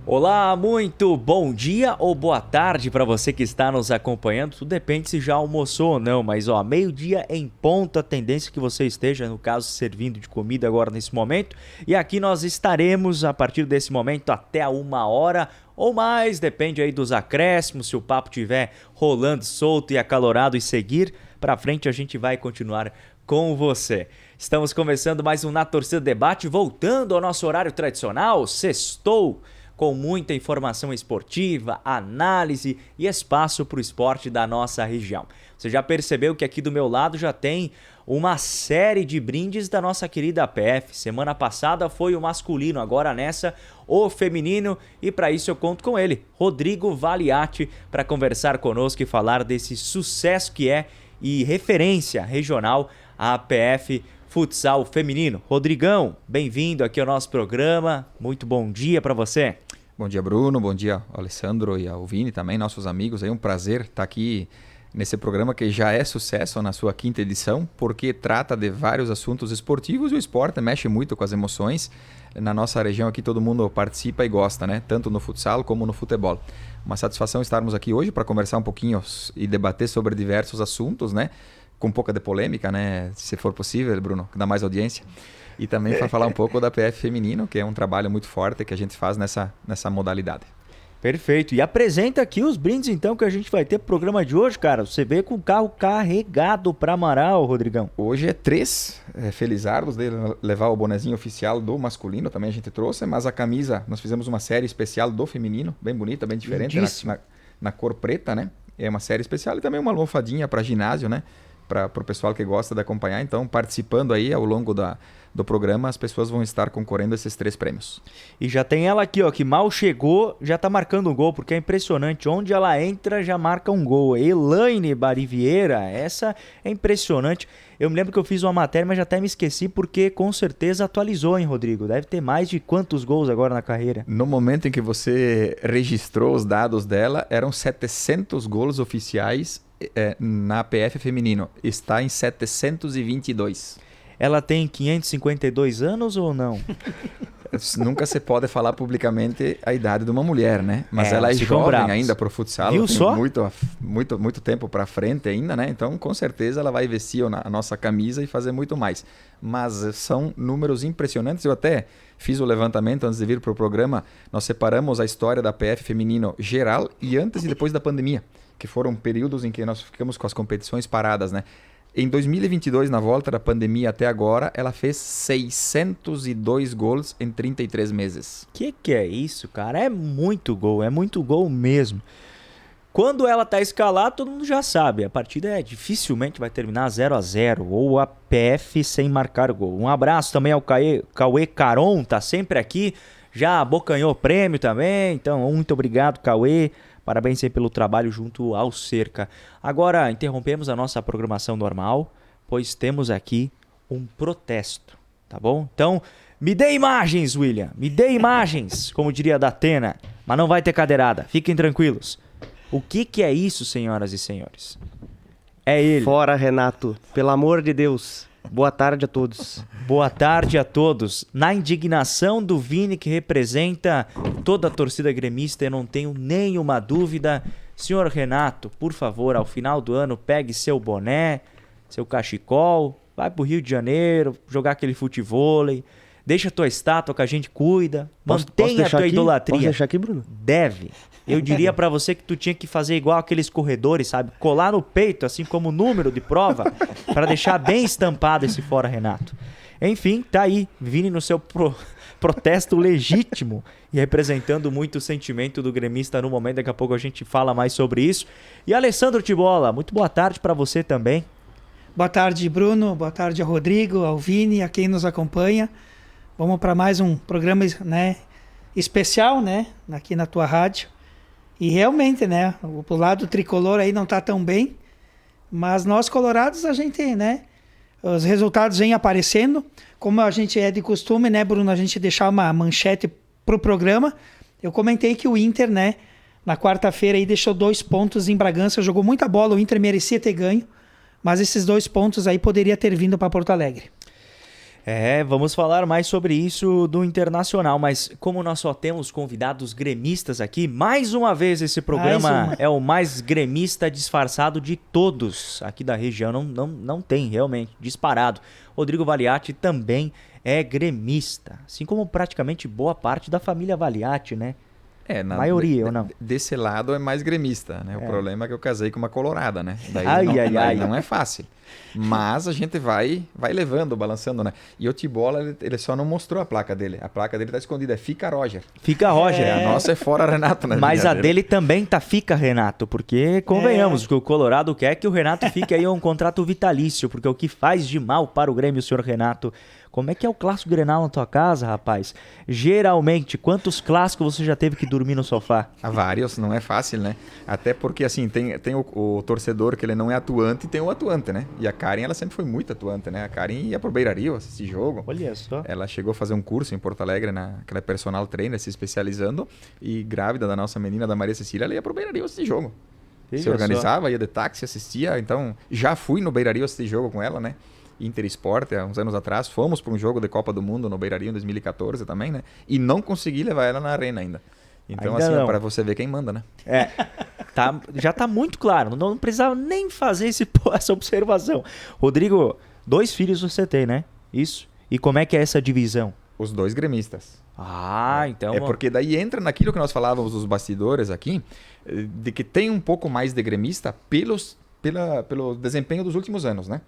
Olá, muito bom dia ou boa tarde para você que está nos acompanhando. Tudo depende se já almoçou ou não, mas meio-dia em ponto, a tendência é que você esteja, no caso, servindo de comida agora nesse momento. E aqui nós estaremos a partir desse momento até a 1h ou mais, depende aí dos acréscimos, se o papo estiver rolando solto e acalorado e seguir para frente, a gente vai continuar com você. Estamos começando mais um Na Torcida Debate, voltando ao nosso horário tradicional, sextou, com muita informação esportiva, análise e espaço para o esporte da nossa região. Você já percebeu que aqui do meu lado já tem uma série de brindes da nossa querida APF. Semana passada foi o masculino, agora nessa o feminino, e para isso eu conto com ele, Rodrigo Valiati, para conversar conosco e falar desse sucesso que é e referência regional a APF Futsal Feminino. Rodrigão, bem-vindo aqui ao nosso programa, muito bom dia para você. Bom dia, Bruno, bom dia ao Alessandro e ao Vini também, nossos amigos. É um prazer estar aqui nesse programa que já é sucesso na sua 5ª edição, porque trata de vários assuntos esportivos e o esporte mexe muito com as emoções. Na nossa região aqui todo mundo participa e gosta, né? Tanto no futsal como no futebol. Uma satisfação estarmos aqui hoje para conversar um pouquinho e debater sobre diversos assuntos, né? Com um pouco de polêmica, né? Se for possível, Bruno, que dá mais audiência. E também para falar um pouco da PF Feminino, que é um trabalho muito forte que a gente faz nessa modalidade. Perfeito. E apresenta aqui os brindes, então, que a gente vai ter pro programa de hoje, cara. Você vê com o carro carregado para Amaral, Rodrigão. Hoje é 3 felizardos de levar o bonezinho oficial do masculino, também a gente trouxe, mas a camisa, nós fizemos uma série especial do feminino, bem bonita, bem diferente, na cor preta, né? É uma série especial e também uma almofadinha para ginásio, né? Para o pessoal que gosta de acompanhar. Então, participando aí ao longo do programa, as pessoas vão estar concorrendo a esses 3 prêmios. E já tem ela aqui, ó, que mal chegou, já tá marcando um gol, porque é impressionante. Onde ela entra, já marca um gol. Elaine Barivieira, essa é impressionante. Eu me lembro que eu fiz uma matéria, mas já até me esqueci, porque com certeza atualizou, hein, Rodrigo? Deve ter mais de quantos gols agora na carreira? No momento em que você registrou os dados dela, eram 700 gols oficiais na PF Feminino. Está em 722. Ela tem 552 anos ou não? Nunca se pode falar publicamente a idade de uma mulher, né? Mas ela é jovem bravos ainda para o futsal. Viu tem só? muito tempo para frente ainda, né? Então, com certeza, ela vai vestir a nossa camisa e fazer muito mais. Mas são números impressionantes. Eu até fiz o levantamento antes de vir para o programa. Nós separamos a história da PF Feminino geral e antes e depois da pandemia, que foram períodos em que nós ficamos com as competições paradas, né? Em 2022, na volta da pandemia até agora, ela fez 602 gols em 33 meses. Que é isso, cara? É muito gol mesmo. Quando ela tá escalada, todo mundo já sabe, a partida dificilmente vai terminar 0-0 ou a PF sem marcar gol. Um abraço também ao Cauê Caron, tá sempre aqui, já abocanhou o prêmio também, então muito obrigado, Cauê. Parabéns aí pelo trabalho junto ao Cerca. Agora interrompemos a nossa programação normal, pois temos aqui um protesto, tá bom? Então, me dê imagens, William, me dê imagens, como diria a Datena, mas não vai ter cadeirada, fiquem tranquilos. O que é isso, senhoras e senhores? É ele. Fora, Renato, pelo amor de Deus. Boa tarde a todos. Boa tarde a todos. Na indignação do Vini, que representa toda a torcida gremista, eu não tenho nenhuma dúvida. Senhor Renato, por favor, ao final do ano, pegue seu boné, seu cachecol, vai pro Rio de Janeiro, jogar aquele futevôlei, deixa a tua estátua que a gente cuida, mantenha a tua idolatria. Posso deixar aqui, Bruno? Deve. Eu diria pra você que tu tinha que fazer igual aqueles corredores, sabe? Colar no peito, assim como número de prova, pra deixar bem estampado esse fora, Renato. Enfim, tá aí, Vini no seu protesto legítimo e representando muito o sentimento do gremista no momento. Daqui a pouco a gente fala mais sobre isso. E Alessandro Tibola, muito boa tarde pra você também. Boa tarde, Bruno. Boa tarde ao Rodrigo, ao Vini, a quem nos acompanha. Vamos para mais um programa, né, especial, né, aqui na tua rádio. E realmente, né, o lado tricolor aí não tá tão bem, mas nós colorados, a gente, né, os resultados vêm aparecendo. Como a gente é de costume, né, Bruno, a gente deixar uma manchete pro programa. Eu comentei que o Inter, né, na quarta-feira aí deixou 2 pontos em Bragança, jogou muita bola, o Inter merecia ter ganho, mas esses 2 pontos aí poderia ter vindo para Porto Alegre. Vamos falar mais sobre isso do Internacional, mas como nós só temos convidados gremistas aqui, mais uma vez esse programa é o mais gremista disfarçado de todos aqui da região, não tem realmente, disparado. Rodrigo Valiati também é gremista, assim como praticamente boa parte da família Valiati, né? Maioria, ou não? Desse lado é mais gremista, né? O problema é que eu casei com uma colorada, né? Daí não é fácil. Mas a gente vai levando, balançando, né? E o Tibola, ele só não mostrou a placa dele. A placa dele tá escondida, é Fica Roger. Fica Roger. A nossa é Fora Renato, né? Mas a dele também tá Fica Renato, porque convenhamos que o Colorado quer que o Renato fique aí um contrato vitalício, porque o que faz de mal para o Grêmio, o senhor Renato... Como é que é o clássico Grenal na tua casa, rapaz? Geralmente, quantos clássicos você já teve que dormir no sofá? Há vários, não é fácil, né? Até porque, assim, tem o torcedor que ele não é atuante e tem o atuante, né? E a Karen, ela sempre foi muito atuante, né? A Karen ia pro Beira Rio assistir jogo. Olha só. Ela chegou a fazer um curso em Porto Alegre, naquela personal trainer, se especializando. E grávida da nossa menina, da Maria Cecília, ela ia pro Beira Rio assistir jogo. Se organizava, ia de táxi, assistia. Então, já fui no Beira Rio assistir jogo com ela, né? Interesport, há uns anos atrás, fomos para um jogo de Copa do Mundo no Beira Rio em 2014 também, né? E não consegui levar ela na arena ainda. Então, ainda assim, é para você ver quem manda, né? Já tá muito claro, não precisava nem fazer essa observação. Rodrigo, 2 filhos você tem, né? Isso. E como é que é essa divisão? Os 2 gremistas. Então... É porque daí entra naquilo que nós falávamos dos bastidores aqui, de que tem um pouco mais de gremista pelo desempenho dos últimos anos, né?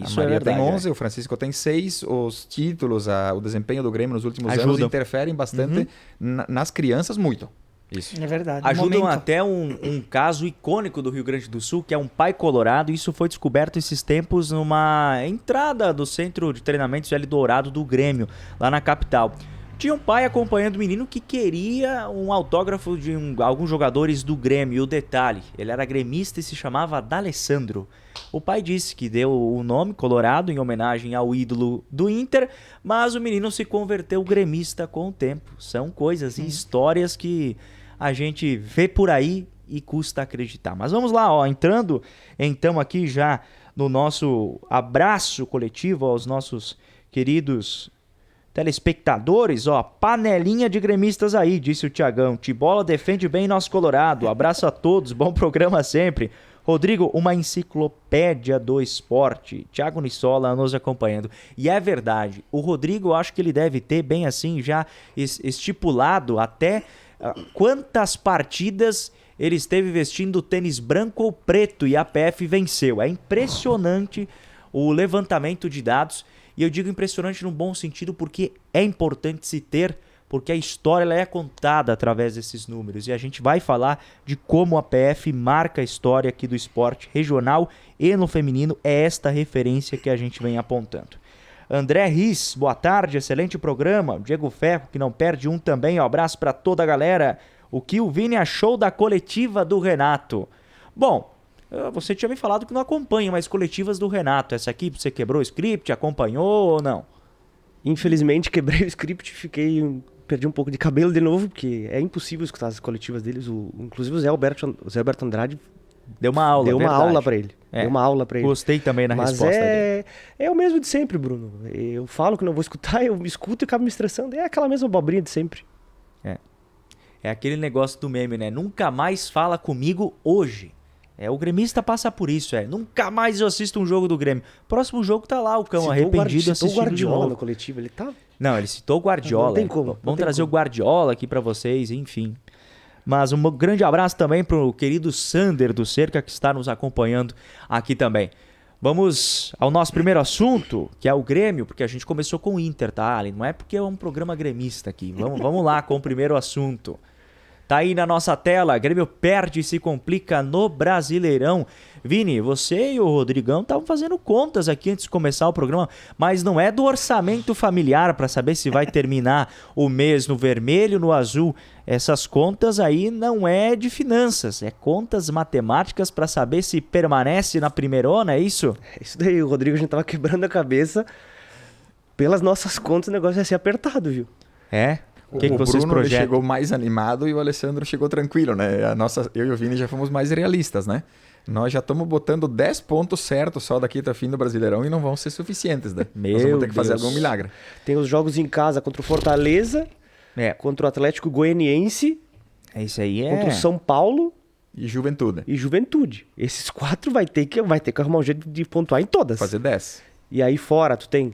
Isso a Maria é verdade. tem 11, o Francisco tem 6, os títulos, o desempenho do Grêmio nos últimos anos interferem bastante nas crianças, muito. Isso. É verdade. Ajudam até um caso icônico do Rio Grande do Sul, que é um pai colorado. Isso foi descoberto esses tempos numa entrada do centro de treinamentos L Dourado do Grêmio, lá na capital. Tinha um pai acompanhando o menino que queria um autógrafo de alguns jogadores do Grêmio. E o detalhe, ele era gremista e se chamava D'Alessandro. O pai disse que deu o nome Colorado em homenagem ao ídolo do Inter, mas o menino se converteu gremista com o tempo. São coisas e histórias que a gente vê por aí e custa acreditar. Mas vamos lá, entrando então aqui já no nosso abraço coletivo aos nossos queridos telespectadores, panelinha de gremistas aí, disse o Tiagão. Tibola defende bem nosso Colorado. Abraço a todos, bom programa sempre. Rodrigo, uma enciclopédia do esporte. Thiago Nissola nos acompanhando. E é verdade, o Rodrigo, eu acho que ele deve ter bem assim já estipulado até quantas partidas ele esteve vestindo tênis branco ou preto e a PF venceu. É impressionante o levantamento de dados. E eu digo impressionante num bom sentido porque é importante se ter, porque a história ela é contada através desses números. E a gente vai falar de como a PF marca a história aqui do esporte regional e no feminino. É esta referência que a gente vem apontando. André Riz, boa tarde, excelente programa. Diego Ferro, que não perde um também. Abraço para toda a galera. O que o Vini achou da coletiva do Renato? Bom... Você tinha me falado que não acompanha mais coletivas do Renato. Essa aqui você quebrou o script, acompanhou ou não? Infelizmente quebrei o script, perdi um pouco de cabelo de novo, porque é impossível escutar as coletivas deles. Inclusive o Zé Alberto Andrade deu uma aula. Deu uma aula para ele. Deu uma aula para ele. Gostei também na resposta dele. É o mesmo de sempre, Bruno. Eu falo que não vou escutar, eu escuto e acabo me estressando. É aquela mesma abobrinha de sempre. É aquele negócio do meme, né? Nunca mais fala comigo hoje. O gremista passa por isso, nunca mais eu assisto um jogo do Grêmio. Próximo jogo tá lá, o cão arrependido assistindo o Guardiola na coletiva, ele tá... Não, ele citou o Guardiola. Não tem como. Vamos trazer o Guardiola aqui pra vocês, enfim. Mas um grande abraço também pro querido Sander do Cerca, que está nos acompanhando aqui também. Vamos ao nosso primeiro assunto, que é o Grêmio, porque a gente começou com o Inter, tá, Ali? Não é porque é um programa gremista aqui. Vamos lá com o primeiro assunto. Tá aí na nossa tela, Grêmio perde e se complica no Brasileirão. Vini, você e o Rodrigão estavam fazendo contas aqui antes de começar o programa, mas não é do orçamento familiar para saber se vai terminar o mês no vermelho, no azul. Essas contas aí não é de finanças, é contas matemáticas para saber se permanece na primeirona, é isso? É isso daí, o Rodrigo, a gente tava quebrando a cabeça. Pelas nossas contas o negócio ia ser apertado, viu? O que o vocês Bruno ele projetam? chegou mais animado e o Alessandro chegou tranquilo, né? Eu e o Vini já fomos mais realistas, né? Nós já estamos botando 10 pontos certos só daqui até o fim do Brasileirão e não vão ser suficientes, né? Nós vamos ter que fazer Deus. algum milagre. Tem os jogos em casa contra o Fortaleza, contra o Atlético Goianiense, Isso aí contra o São Paulo E Juventude. e Juventude. Esses 4 vai ter que arrumar um jeito de pontuar em todas. Fazer 10. E aí fora tu tem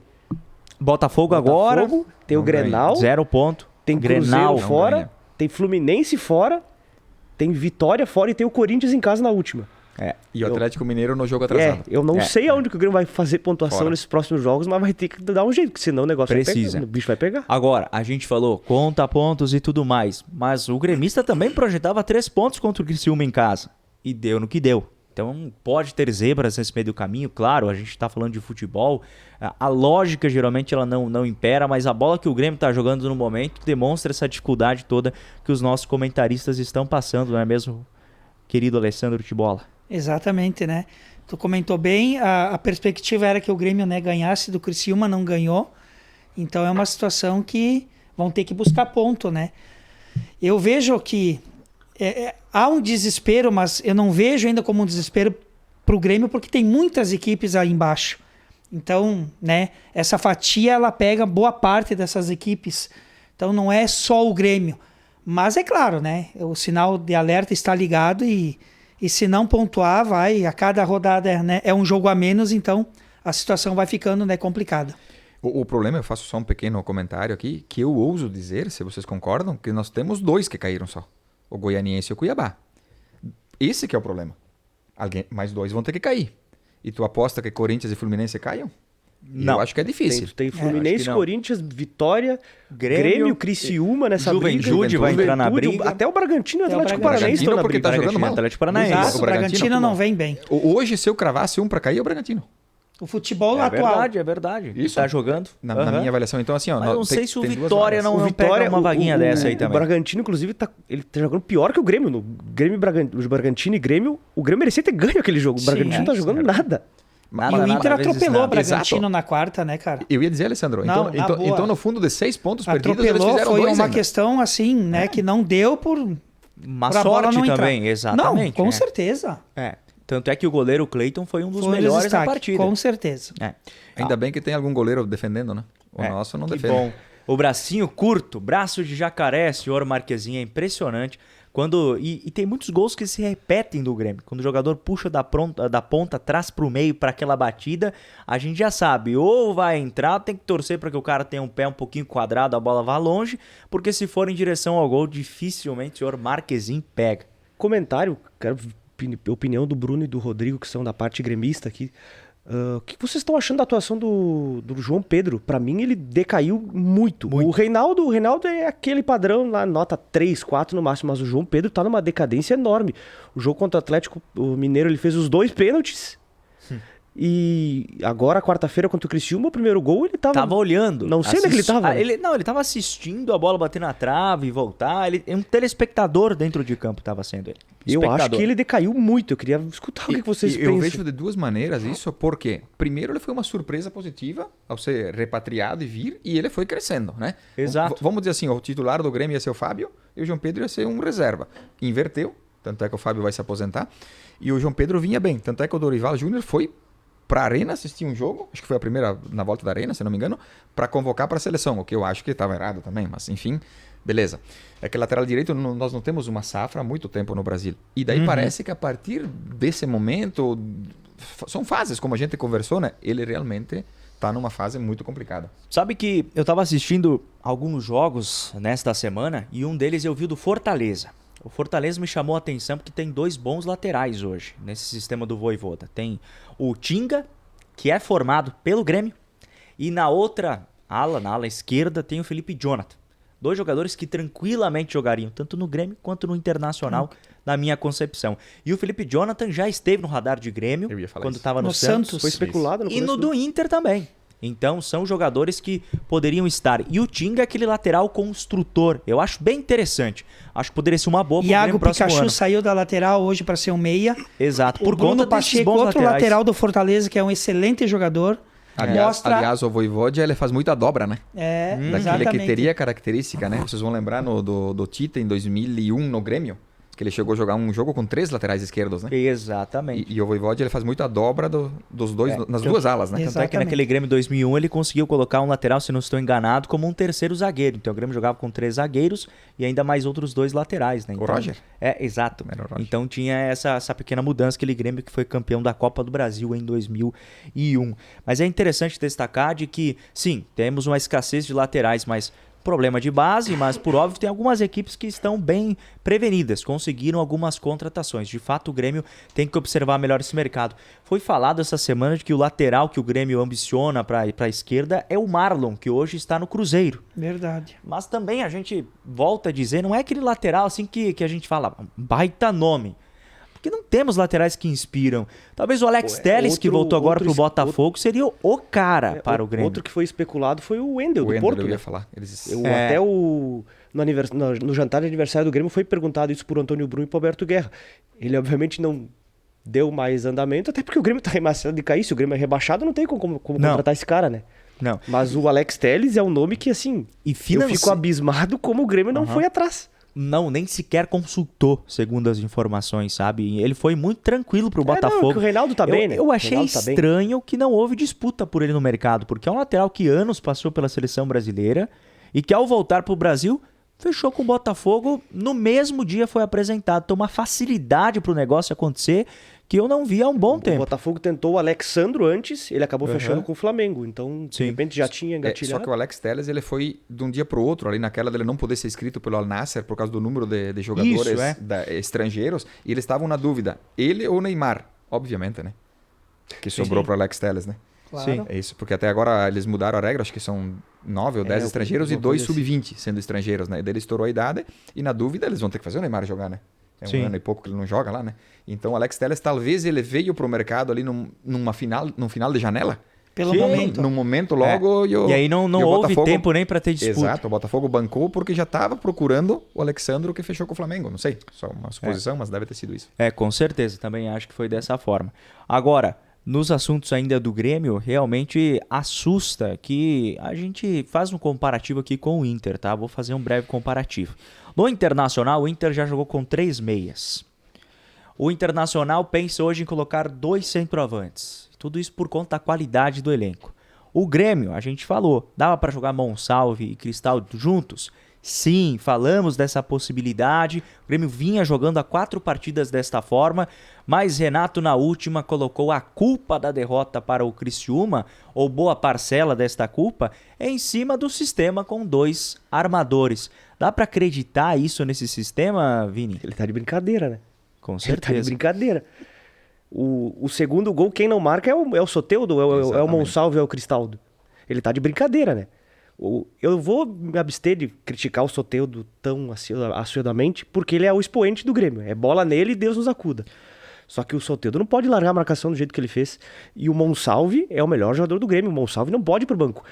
Botafogo agora, Botafogo, tem o Não ganha. Grenal, 0 ponto. tem Grenal. Cruzeiro não fora, ganha. tem Fluminense fora, tem Vitória fora e tem o Corinthians em casa na última. E o Atlético Mineiro no jogo atrasado. Eu não sei aonde que o Grêmio vai fazer pontuação Fora. nesses próximos jogos, mas vai ter que dar um jeito, porque senão o negócio vai Precisa. pegar, o bicho vai pegar. Agora, a gente falou conta pontos e tudo mais, mas o gremista também projetava 3 pontos contra o Criciúma em casa. E deu no que deu. Então pode ter zebras nesse meio do caminho, claro, a gente está falando de futebol, a lógica geralmente ela não impera, mas a bola que o Grêmio está jogando no momento demonstra essa dificuldade toda que os nossos comentaristas estão passando, não é mesmo, querido Alessandro Tibola? Exatamente, né? Tu comentou bem, a perspectiva era que o Grêmio, né, ganhasse do Criciúma, não ganhou. Então é uma situação que vão ter que buscar ponto, né? Eu vejo que há um desespero, mas eu não vejo ainda como um desespero para o Grêmio, porque tem muitas equipes aí embaixo. Então, né, essa fatia ela pega boa parte dessas equipes. Então não é só o Grêmio. Mas é claro, né? O sinal de alerta está ligado e se não pontuar, a cada rodada, né, é um jogo a menos, então a situação vai ficando, né, complicada. O problema, eu faço só um pequeno comentário aqui, que eu ouso dizer, se vocês concordam, que nós temos 2 que caíram só. O Goianiense e o Cuiabá. Esse que é o problema. Mais 2 vão ter que cair. E tu aposta que Corinthians e Fluminense caiam? Não. Eu acho que é difícil. Tem acho Fluminense, que não. Corinthians, Vitória, Grêmio, Criciúma nessa Juventude briga. vai entrar na Juventude, briga. Até o Bragantino e o Até o Atlético Bragantino, Paranaense estão na porque briga. tá jogando mal. Atlético Paranaense. Exato, o o Bragantino Bragantino não mal. vem bem. Hoje, se eu cravasse um para cair, é o Bragantino. O futebol É atual. verdade, é verdade. Isso. Tá jogando. Na Aham. minha avaliação. Então, assim, ó, Mas não tem- sei se o tem duas Vitória vagas. não pega uma vaguinha dessa aí O também. Bragantino, inclusive, ele tá jogando pior que o Grêmio. No Grêmio, o Bragantino e Grêmio, o Grêmio merecia ter ganho aquele jogo. O Sim, Bragantino não tá jogando nada. E Nada, o Inter nada, vezes atropelou o nada. Bragantino Exato. na quarta, né, cara? Eu ia dizer, Alessandro, Não, na boa. então no fundo de 6 pontos perdidos, eles Atropelou, fizeram foi 2 uma ainda. questão assim, né, que não deu por Uma pra bola sorte não entrar. também, exatamente. Não, com né? certeza. É. Tanto é que o goleiro Cleiton foi um dos Foi um melhores destaque, da partida. com certeza. É. Ainda bem que tem algum goleiro defendendo, né? O É, nosso não que defende. bom. O bracinho curto, braço de jacaré, senhor Marquezinho, é impressionante. E tem muitos gols que se repetem do Grêmio. Quando o jogador puxa da ponta, traz pro meio para aquela batida, a gente já sabe, ou vai entrar, tem que torcer para que o cara tenha um pé um pouquinho quadrado, a bola vá longe, porque se for em direção ao gol, dificilmente o senhor Marquezinho pega. Comentário, quero a opinião do Bruno e do Rodrigo, que são da parte gremista aqui. O que vocês estão achando da atuação do João Pedro? Pra mim, ele decaiu muito. O Reinaldo é aquele padrão lá, nota 3, 4 no máximo, mas o João Pedro tá numa decadência enorme. O jogo contra o Atlético Mineiro, ele fez os 2 pênaltis. E agora, quarta-feira, contra o Criciúma, o primeiro gol, ele tava olhando. Não sei onde é que ele tava. Ele tava assistindo a bola bater na trave e voltar. Ele é um telespectador dentro de campo, tava sendo ele. Eu acho Espectador. que ele decaiu muito. Eu queria escutar o que vocês Eu pensam. vejo de 2 maneiras isso, porque primeiro ele foi uma surpresa positiva ao ser repatriado e vir, e ele foi crescendo, né? Exato. Vamos dizer assim, o titular do Grêmio ia ser o Fábio, e o João Pedro ia ser um reserva. Inverteu, tanto é que o Fábio vai se aposentar, e o João Pedro vinha bem, tanto é que o Dorival Júnior foi para a Arena assistir um jogo, acho que foi a primeira na volta da Arena, se não me engano, para convocar para a seleção, o que eu acho que estava errado também, mas enfim, beleza. É que lateral direito nós não temos uma safra há muito tempo no Brasil. E daí parece que a partir desse momento, são fases, como a gente conversou, né? Ele realmente está numa fase muito complicada. Sabe que eu tava assistindo alguns jogos nesta semana e um deles eu vi do Fortaleza. O Fortaleza me chamou a atenção porque tem 2 bons laterais hoje nesse sistema do Vojvoda. Tem o Tinga, que é formado pelo Grêmio, e na outra ala, na ala esquerda, tem o Felipe Jonathan. 2 jogadores que tranquilamente jogariam tanto no Grêmio quanto no Internacional, na minha concepção. E o Felipe Jonathan já esteve no radar de Grêmio Eu ia falar quando isso. estava no No Santos. Santos. Foi especulado no E no começo do Inter também. Então são jogadores que poderiam estar. E o Tinga é aquele lateral construtor. Eu acho bem interessante. Acho que poderia ser uma boa pro Iago Grêmio próximo Pikachu ano. saiu da lateral hoje para ser um meia. Exato. O Por Bruno conta desses Pacheco, bons outro laterais. lateral do Fortaleza, que é um excelente jogador. Aliás, o Voivoda, ele faz muita dobra, né? Daquele exatamente. que teria característica, né? Vocês vão lembrar do Tite em 2001 no Grêmio, que ele chegou a jogar um jogo com 3 laterais esquerdos, né? Exatamente. E o Voivoda, ele faz muita dobra dos dois, nas duas alas, né? Tanto é que Exatamente. naquele Grêmio 2001 ele conseguiu colocar um lateral, se não estou enganado, como um terceiro zagueiro. Então o Grêmio jogava com 3 zagueiros e ainda mais outros 2 laterais, né? O Então, Roger? Exato. Era o Roger. Então tinha essa pequena mudança, aquele Grêmio que foi campeão da Copa do Brasil em 2001. Mas é interessante destacar de que, sim, temos uma escassez de laterais, mas problema de base, mas por óbvio tem algumas equipes que estão bem prevenidas, conseguiram algumas contratações. De fato, o Grêmio tem que observar melhor esse mercado. Foi falado essa semana de que o lateral que o Grêmio ambiciona para a esquerda é o Marlon, que hoje está no Cruzeiro. Verdade. Mas também a gente volta a dizer, não é aquele lateral assim que a gente fala, baita nome. Porque não temos laterais que inspiram. Talvez o Alex Telles, que voltou agora pro Botafogo, seria o cara para o Grêmio. Outro que foi especulado foi o Wendel, do Wendel, Porto. eu né? ia falar. Até no jantar de aniversário do Grêmio foi perguntado isso por Antônio Bruno e por Alberto Guerra. Ele obviamente não deu mais andamento, até porque o Grêmio tá ameaçado de cair. Se o Grêmio é rebaixado, não tem como contratar esse cara, né? Não. Mas o Alex Telles é um nome que, assim, E eu fico abismado como o Grêmio não foi atrás. Não, nem sequer consultou, segundo as informações, sabe? Ele foi muito tranquilo pro Botafogo. Não, que o Reinaldo tá bem, né? Eu achei Reinaldo tá bem. estranho que não houve disputa por ele no mercado, porque é um lateral que anos passou pela seleção brasileira e que ao voltar pro Brasil fechou com o Botafogo, no mesmo dia foi apresentado. Então uma facilidade pro negócio acontecer que eu não vi há um bom O tempo. Botafogo tentou o Alexandro antes, ele acabou fechando com o Flamengo. Então, de Sim. repente, já tinha engatilhado. Só que o Alex Telles, ele foi de um dia pro outro, ali naquela dele não poder ser inscrito pelo Al Nassr por causa do número de jogadores estrangeiros, e eles estavam na dúvida, ele ou Neymar, obviamente, né? Que sobrou pro Alex Telles, né? Claro. Sim. É isso, porque até agora eles mudaram a regra, acho que são 9 ou 10 estrangeiros e 2 sub-20 sendo estrangeiros, né? E daí ele estourou a idade e na dúvida eles vão ter que fazer o Neymar jogar, né? É um ano e pouco que ele não joga lá, né? Então o Alex Telles talvez ele veio pro mercado ali num final de janela. Pelo momento. No momento logo. E aí não e o houve Botafogo, tempo nem para ter disputa. Exato, o Botafogo bancou porque já estava procurando o Alexandro que fechou com o Flamengo. Não sei, só uma suposição, mas deve ter sido isso. Com certeza, também acho que foi dessa forma. Agora, nos assuntos ainda do Grêmio, realmente assusta que a gente faz um comparativo aqui com o Inter, tá? Vou fazer um breve comparativo. No Internacional, o Inter já jogou com 3 meias. O Internacional pensa hoje em colocar 2 centroavantes. Tudo isso por conta da qualidade do elenco. O Grêmio, a gente falou, dava para jogar Monsalve e Cristaldo juntos? Sim, falamos dessa possibilidade. O Grêmio vinha jogando há 4 partidas desta forma, mas Renato na última colocou a culpa da derrota para o Criciúma, ou boa parcela desta culpa, em cima do sistema com 2 armadores. Dá para acreditar isso nesse sistema, Vini? Ele tá de brincadeira, né? Com Ele tá de certeza. brincadeira. O segundo gol, quem não marca é o Soteldo, é o Monsalve, é o Cristaldo. Ele tá de brincadeira, né? Eu vou me abster de criticar o Soteldo tão assiduamente, porque ele é o expoente do Grêmio. É bola nele e Deus nos acuda. Só que o Soteldo não pode largar a marcação do jeito que ele fez. E o Monsalve é o melhor jogador do Grêmio. O Monsalve não pode ir pro banco.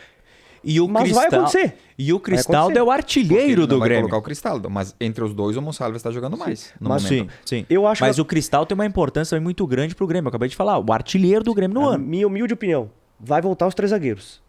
Mas vai acontecer. E o Cristaldo é o artilheiro do não vai Grêmio. colocar o Cristaldo, mas entre os dois o Monsalve está jogando mais. No Mas momento. Sim. Eu acho Mas que o Cristal tem uma importância também muito grande pro Grêmio. Eu acabei de falar, o artilheiro do Grêmio no ano. Minha humilde opinião, vai voltar os 3 zagueiros.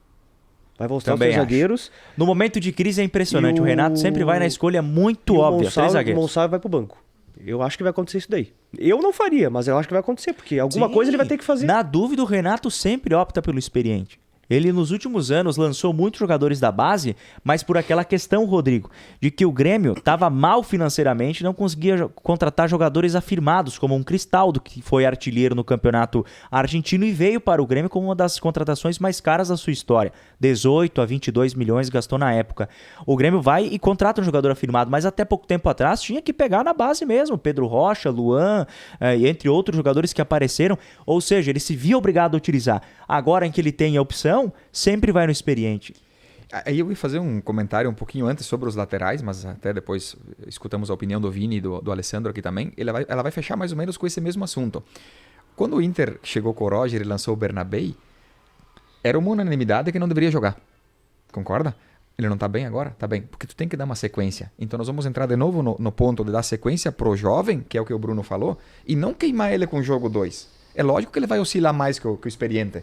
Vai voltar Também os 3 acho. zagueiros. No momento de crise é impressionante. E o Renato sempre vai na escolha muito e o óbvia. 3 O zagueiros. Monsalve vai pro banco. Eu acho que vai acontecer isso daí. Eu não faria, mas eu acho que vai acontecer, porque alguma coisa ele vai ter que fazer. Na dúvida, o Renato sempre opta pelo experiente. Ele, nos últimos anos, lançou muitos jogadores da base, mas por aquela questão, Rodrigo, de que o Grêmio estava mal financeiramente e não conseguia contratar jogadores afirmados, como um Cristaldo, que foi artilheiro no campeonato argentino e veio para o Grêmio como uma das contratações mais caras da sua história. 18 a 22 milhões gastou na época. O Grêmio vai e contrata um jogador afirmado, mas até pouco tempo atrás tinha que pegar na base mesmo. Pedro Rocha, Luan, e entre outros jogadores que apareceram. Ou seja, ele se via obrigado a utilizar. Agora em que ele tem a opção, sempre vai no experiente. Aí eu ia fazer um comentário um pouquinho antes sobre os laterais, mas até depois escutamos a opinião do Vini e do Alessandro aqui também. Ela vai fechar mais ou menos com esse mesmo assunto. Quando o Inter chegou com o Roger e lançou o Bernabei, era uma unanimidade que não deveria jogar. Concorda? Ele não tá bem agora? Tá bem. Porque tu tem que dar uma sequência. Então nós vamos entrar de novo no ponto de dar sequência pro jovem, que é o que o Bruno falou, e não queimar ele com o jogo 2. É lógico que ele vai oscilar mais que o experiente.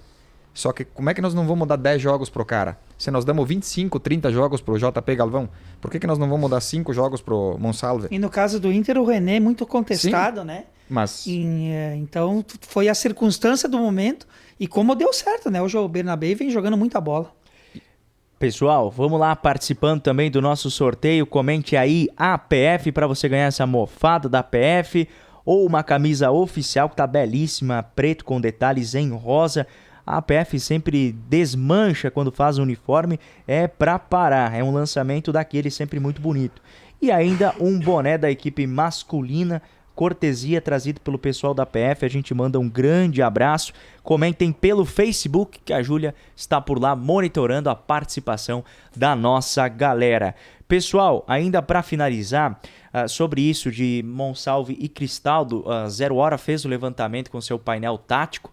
Só que como é que nós não vamos dar 10 jogos pro cara? Se nós damos 25, 30 jogos pro JP Galvão, por que nós não vamos dar 5 jogos pro Monsalve? E no caso do Inter, o René é muito contestado, né? Mas Então foi a circunstância do momento e como deu certo, né? Hoje o Bernabé vem jogando muita bola. Pessoal, vamos lá participando também do nosso sorteio. Comente aí APF para você ganhar essa mofada da APF ou uma camisa oficial que tá belíssima, preto com detalhes em rosa. A APF sempre desmancha quando faz o uniforme, é pra parar. É um lançamento daquele sempre muito bonito. E ainda um boné da equipe masculina, cortesia trazido pelo pessoal da PF, a gente manda um grande abraço. Comentem pelo Facebook, que a Júlia está por lá monitorando a participação da nossa galera. Pessoal, ainda para finalizar, sobre isso de Monsalve e Cristaldo, Zero Hora fez o levantamento com seu painel tático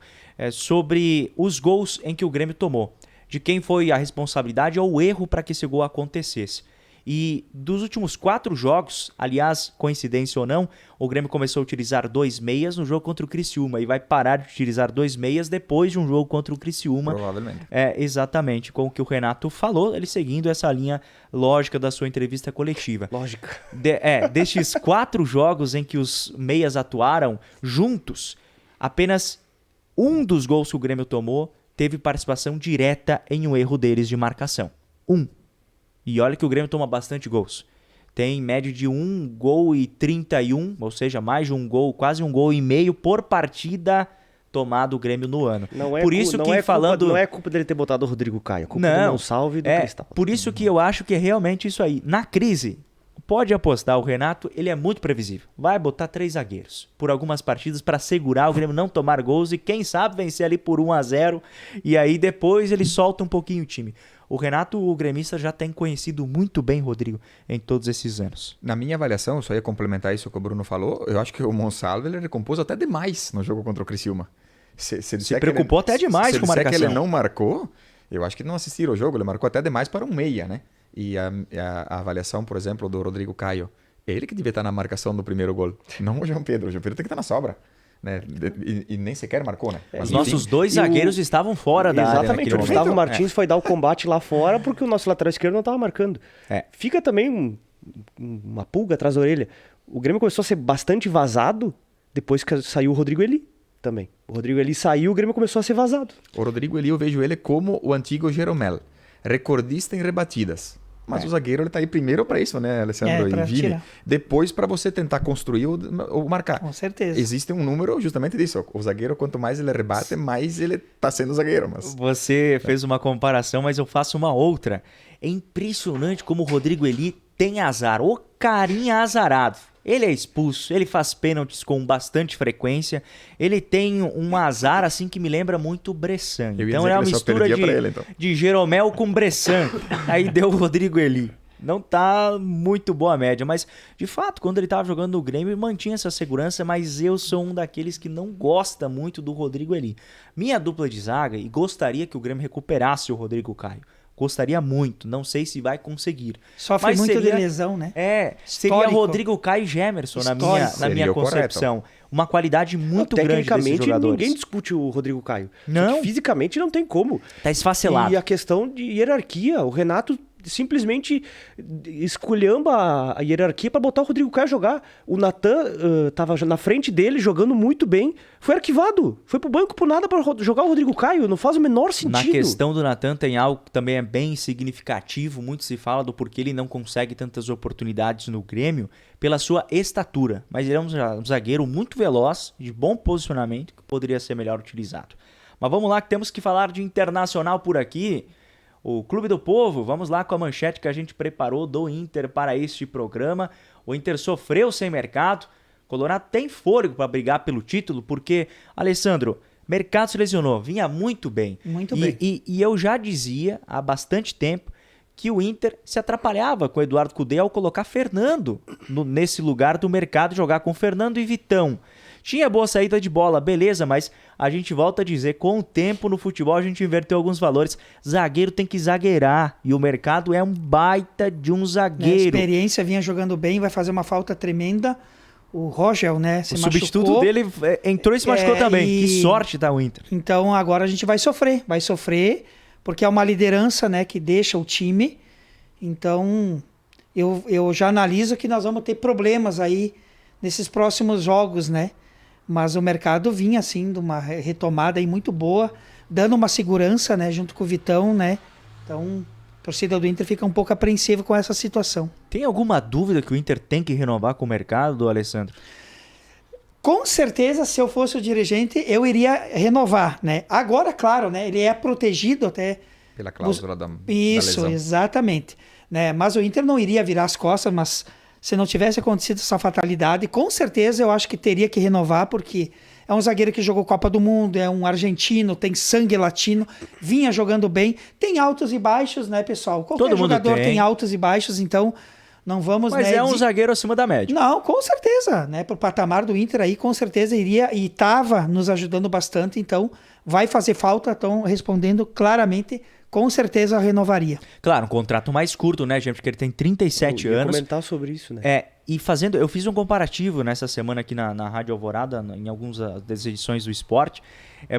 sobre os gols em que o Grêmio tomou, de quem foi a responsabilidade ou o erro para que esse gol acontecesse. E dos últimos 4 jogos, aliás, coincidência ou não, o Grêmio começou a utilizar 2 meias no jogo contra o Criciúma e vai parar de utilizar 2 meias depois de um jogo contra o Criciúma. Provavelmente. Exatamente, com o que o Renato falou, ele seguindo essa linha lógica da sua entrevista coletiva. Lógica. Destes 4 jogos em que os meias atuaram juntos, apenas um dos gols que o Grêmio tomou teve participação direta em um erro deles de marcação. E olha que o Grêmio toma bastante gols. Tem média de 1 gol e 31, ou seja, mais de um gol, quase 1 gol e meio por partida tomado o Grêmio no ano. Não é culpa dele ter botado o Rodrigo Caio, é culpa do Monsalve e do Cristaldo. Por isso que eu acho que é realmente isso aí. Na crise, pode apostar, o Renato, ele é muito previsível. Vai botar 3 zagueiros por algumas partidas para segurar o Grêmio não tomar gols e quem sabe vencer ali por 1-0 e aí depois ele solta um pouquinho o time. O Renato, o gremista, já tem conhecido muito bem Rodrigo em todos esses anos. Na minha avaliação, só ia complementar isso que o Bruno falou, eu acho que o Monsalve ele recompôs até demais no jogo contra o Criciúma. Se preocupou até demais com a marcação. Se ele não marcou, eu acho que não assistiram o jogo, ele marcou até demais para um meia, né? E a avaliação, por exemplo, do Rodrigo Caio, ele que devia estar na marcação do primeiro gol, não o João Pedro. O João Pedro tem que estar na sobra. Né? E nem sequer marcou, né? Mas nossos 2 zagueiros estavam fora da área. Exatamente, o Gustavo Martins foi dar o combate lá fora porque o nosso lateral esquerdo não estava marcando. Fica também uma pulga atrás da orelha. O Grêmio começou a ser bastante vazado depois que saiu o Rodrigo Eli também. O Rodrigo Eli saiu, o Grêmio começou a ser vazado. O Rodrigo Eli, eu vejo ele como o antigo Jeromel, recordista em rebatidas. Mas o zagueiro ele tá aí primeiro para isso, né, Alessandro e Vini? Tirar. Depois para você tentar construir ou marcar. Com certeza. Existe um número justamente disso. O zagueiro, quanto mais ele rebate, mais ele tá sendo zagueiro. Mas... Você fez uma comparação, mas eu faço uma outra. É impressionante como o Rodrigo Eli tem azar. O carinha azarado. Ele é expulso, ele faz pênaltis com bastante frequência, ele tem um azar assim que me lembra muito o Bressan. Então é uma mistura de Jeromel com Bressan. Aí deu o Rodrigo Eli. Não tá muito boa a média, mas de fato, quando ele tava jogando no Grêmio, ele mantinha essa segurança, mas eu sou um daqueles que não gosta muito do Rodrigo Eli. Minha dupla de zaga, e gostaria que o Grêmio recuperasse o Rodrigo Caio. Gostaria muito, não sei se vai conseguir. Sofre muito de lesão, né? Seria Rodrigo Caio e Gemerson na minha concepção. Uma qualidade muito grande desses jogadores. Ninguém discute o Rodrigo Caio. Não. Fisicamente não tem como. Tá esfacelado. E a questão de hierarquia, o Renato simplesmente esculhamba a hierarquia para botar o Rodrigo Caio jogar. O Natan tava na frente dele, jogando muito bem, foi arquivado. Foi pro banco por nada para jogar o Rodrigo Caio. Não faz o menor sentido. Na questão do Natan tem algo que também é bem significativo. Muito se fala do porquê ele não consegue tantas oportunidades no Grêmio pela sua estatura. Mas ele é um zagueiro muito veloz, de bom posicionamento, que poderia ser melhor utilizado. Mas vamos lá que temos que falar de Internacional por aqui. O Clube do Povo, vamos lá com a manchete que a gente preparou do Inter para este programa. O Inter sofreu sem mercado. Colorado tem fôlego para brigar pelo título, porque, Alessandro, mercado se lesionou, vinha muito bem. Muito bem. E eu já dizia há bastante tempo que o Inter se atrapalhava com o Eduardo Cudê ao colocar Fernando nesse lugar do mercado, jogar com Fernando e Vitão. Tinha boa saída de bola, beleza, mas a gente volta a dizer, com o tempo no futebol a gente inverteu alguns valores. Zagueiro tem que zagueirar e o mercado é um baita de um zagueiro. A experiência vinha jogando bem, vai fazer uma falta tremenda. o Rogel, né, se O machucou. substituto dele entrou e se machucou também. e- Que sorte tá o Inter. Então agora a gente vai sofrer, porque é uma liderança, né, que deixa o time. Então eu já analiso que nós vamos ter problemas aí nesses próximos jogos, né? Mas o mercado vinha assim de uma retomada aí muito boa, dando uma segurança, né, junto com o Vitão, né? Então a torcida do Inter fica um pouco apreensiva com essa situação. Tem alguma dúvida que o Inter tem que renovar com o mercado, Alessandro? Com certeza, se eu fosse o dirigente, eu iria renovar, né? Agora, claro, né? Ele é protegido até. Pela cláusula da Isso, lesão. exatamente. Né? Mas o Inter não iria virar as costas, mas se não tivesse acontecido essa fatalidade, com certeza eu acho que teria que renovar, porque é um zagueiro que jogou Copa do Mundo, é um argentino, tem sangue latino, vinha jogando bem, tem altos e baixos, né, pessoal? Qualquer Todo mundo jogador tem. tem altos e baixos, então não vamos... Mas né, é um zagueiro acima da média. Não, com certeza, né? Pro patamar do Inter aí, com certeza iria e estava nos ajudando bastante, então vai fazer falta, estão respondendo claramente, com certeza renovaria. Claro, um contrato mais curto, né, gente? Porque ele tem 37 Eu ia anos. comentar sobre isso, né? E fazendo, eu fiz um comparativo nessa semana aqui na Rádio Alvorada, em algumas das edições do esporte,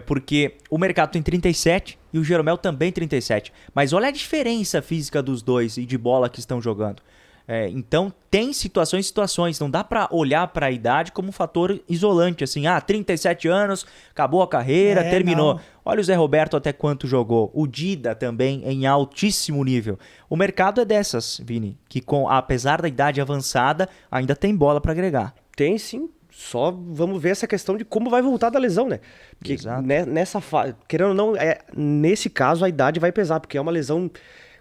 porque o mercado tem 37 e o Jeromel também 37. Mas olha a diferença física dos dois e de bola que estão jogando. Então tem situações e situações, não dá pra olhar pra idade como um fator isolante, assim, 37 anos, acabou a carreira, terminou. Não. Olha o Zé Roberto até quanto jogou, o Dida também em altíssimo nível. O mercado é dessas, Vini, que apesar da idade avançada, ainda tem bola pra agregar. Tem sim, só vamos ver essa questão de como vai voltar da lesão, né? Porque Exato. nessa fase, querendo ou não, nesse caso a idade vai pesar, porque é uma lesão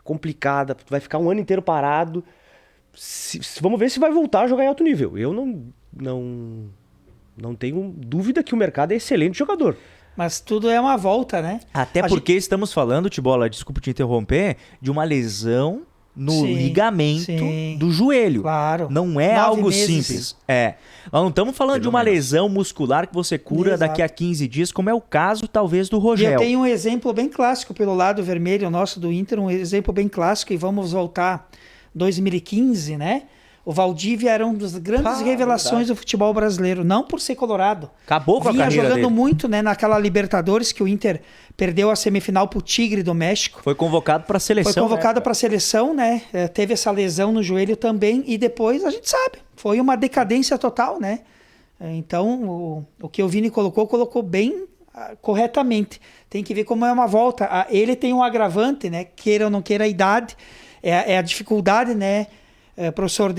complicada, tu vai ficar um ano inteiro parado. Vamos ver se vai voltar a jogar em alto nível. Eu não tenho dúvida que o mercado é excelente jogador. Mas tudo é uma volta, né? Até porque estamos falando, Tibola, desculpa te interromper, de uma lesão no Sim, ligamento sim. do joelho. Claro. Não é 9 algo meses. simples. Nós não estamos falando de uma lesão muscular que você cura Exato. daqui a 15 dias, como é o caso, talvez, do E Rogel. eu tenho um exemplo bem clássico pelo lado vermelho nosso do Inter, um exemplo bem clássico, e vamos voltar 2015, né? O Valdívia era uma das grandes revelações do futebol brasileiro, não por ser colorado. Acabou com a Vinha carreira jogando dele. muito, né, naquela Libertadores que o Inter perdeu a semifinal pro Tigre do México. Foi convocado para a seleção. Foi convocado né? para a seleção, né? Teve essa lesão no joelho também e depois a gente sabe, foi uma decadência total, né? Então, o que o Vini colocou bem corretamente. Tem que ver como é uma volta. Ele tem um agravante, né? Queira ou não queira a idade, é a dificuldade, né? Professor,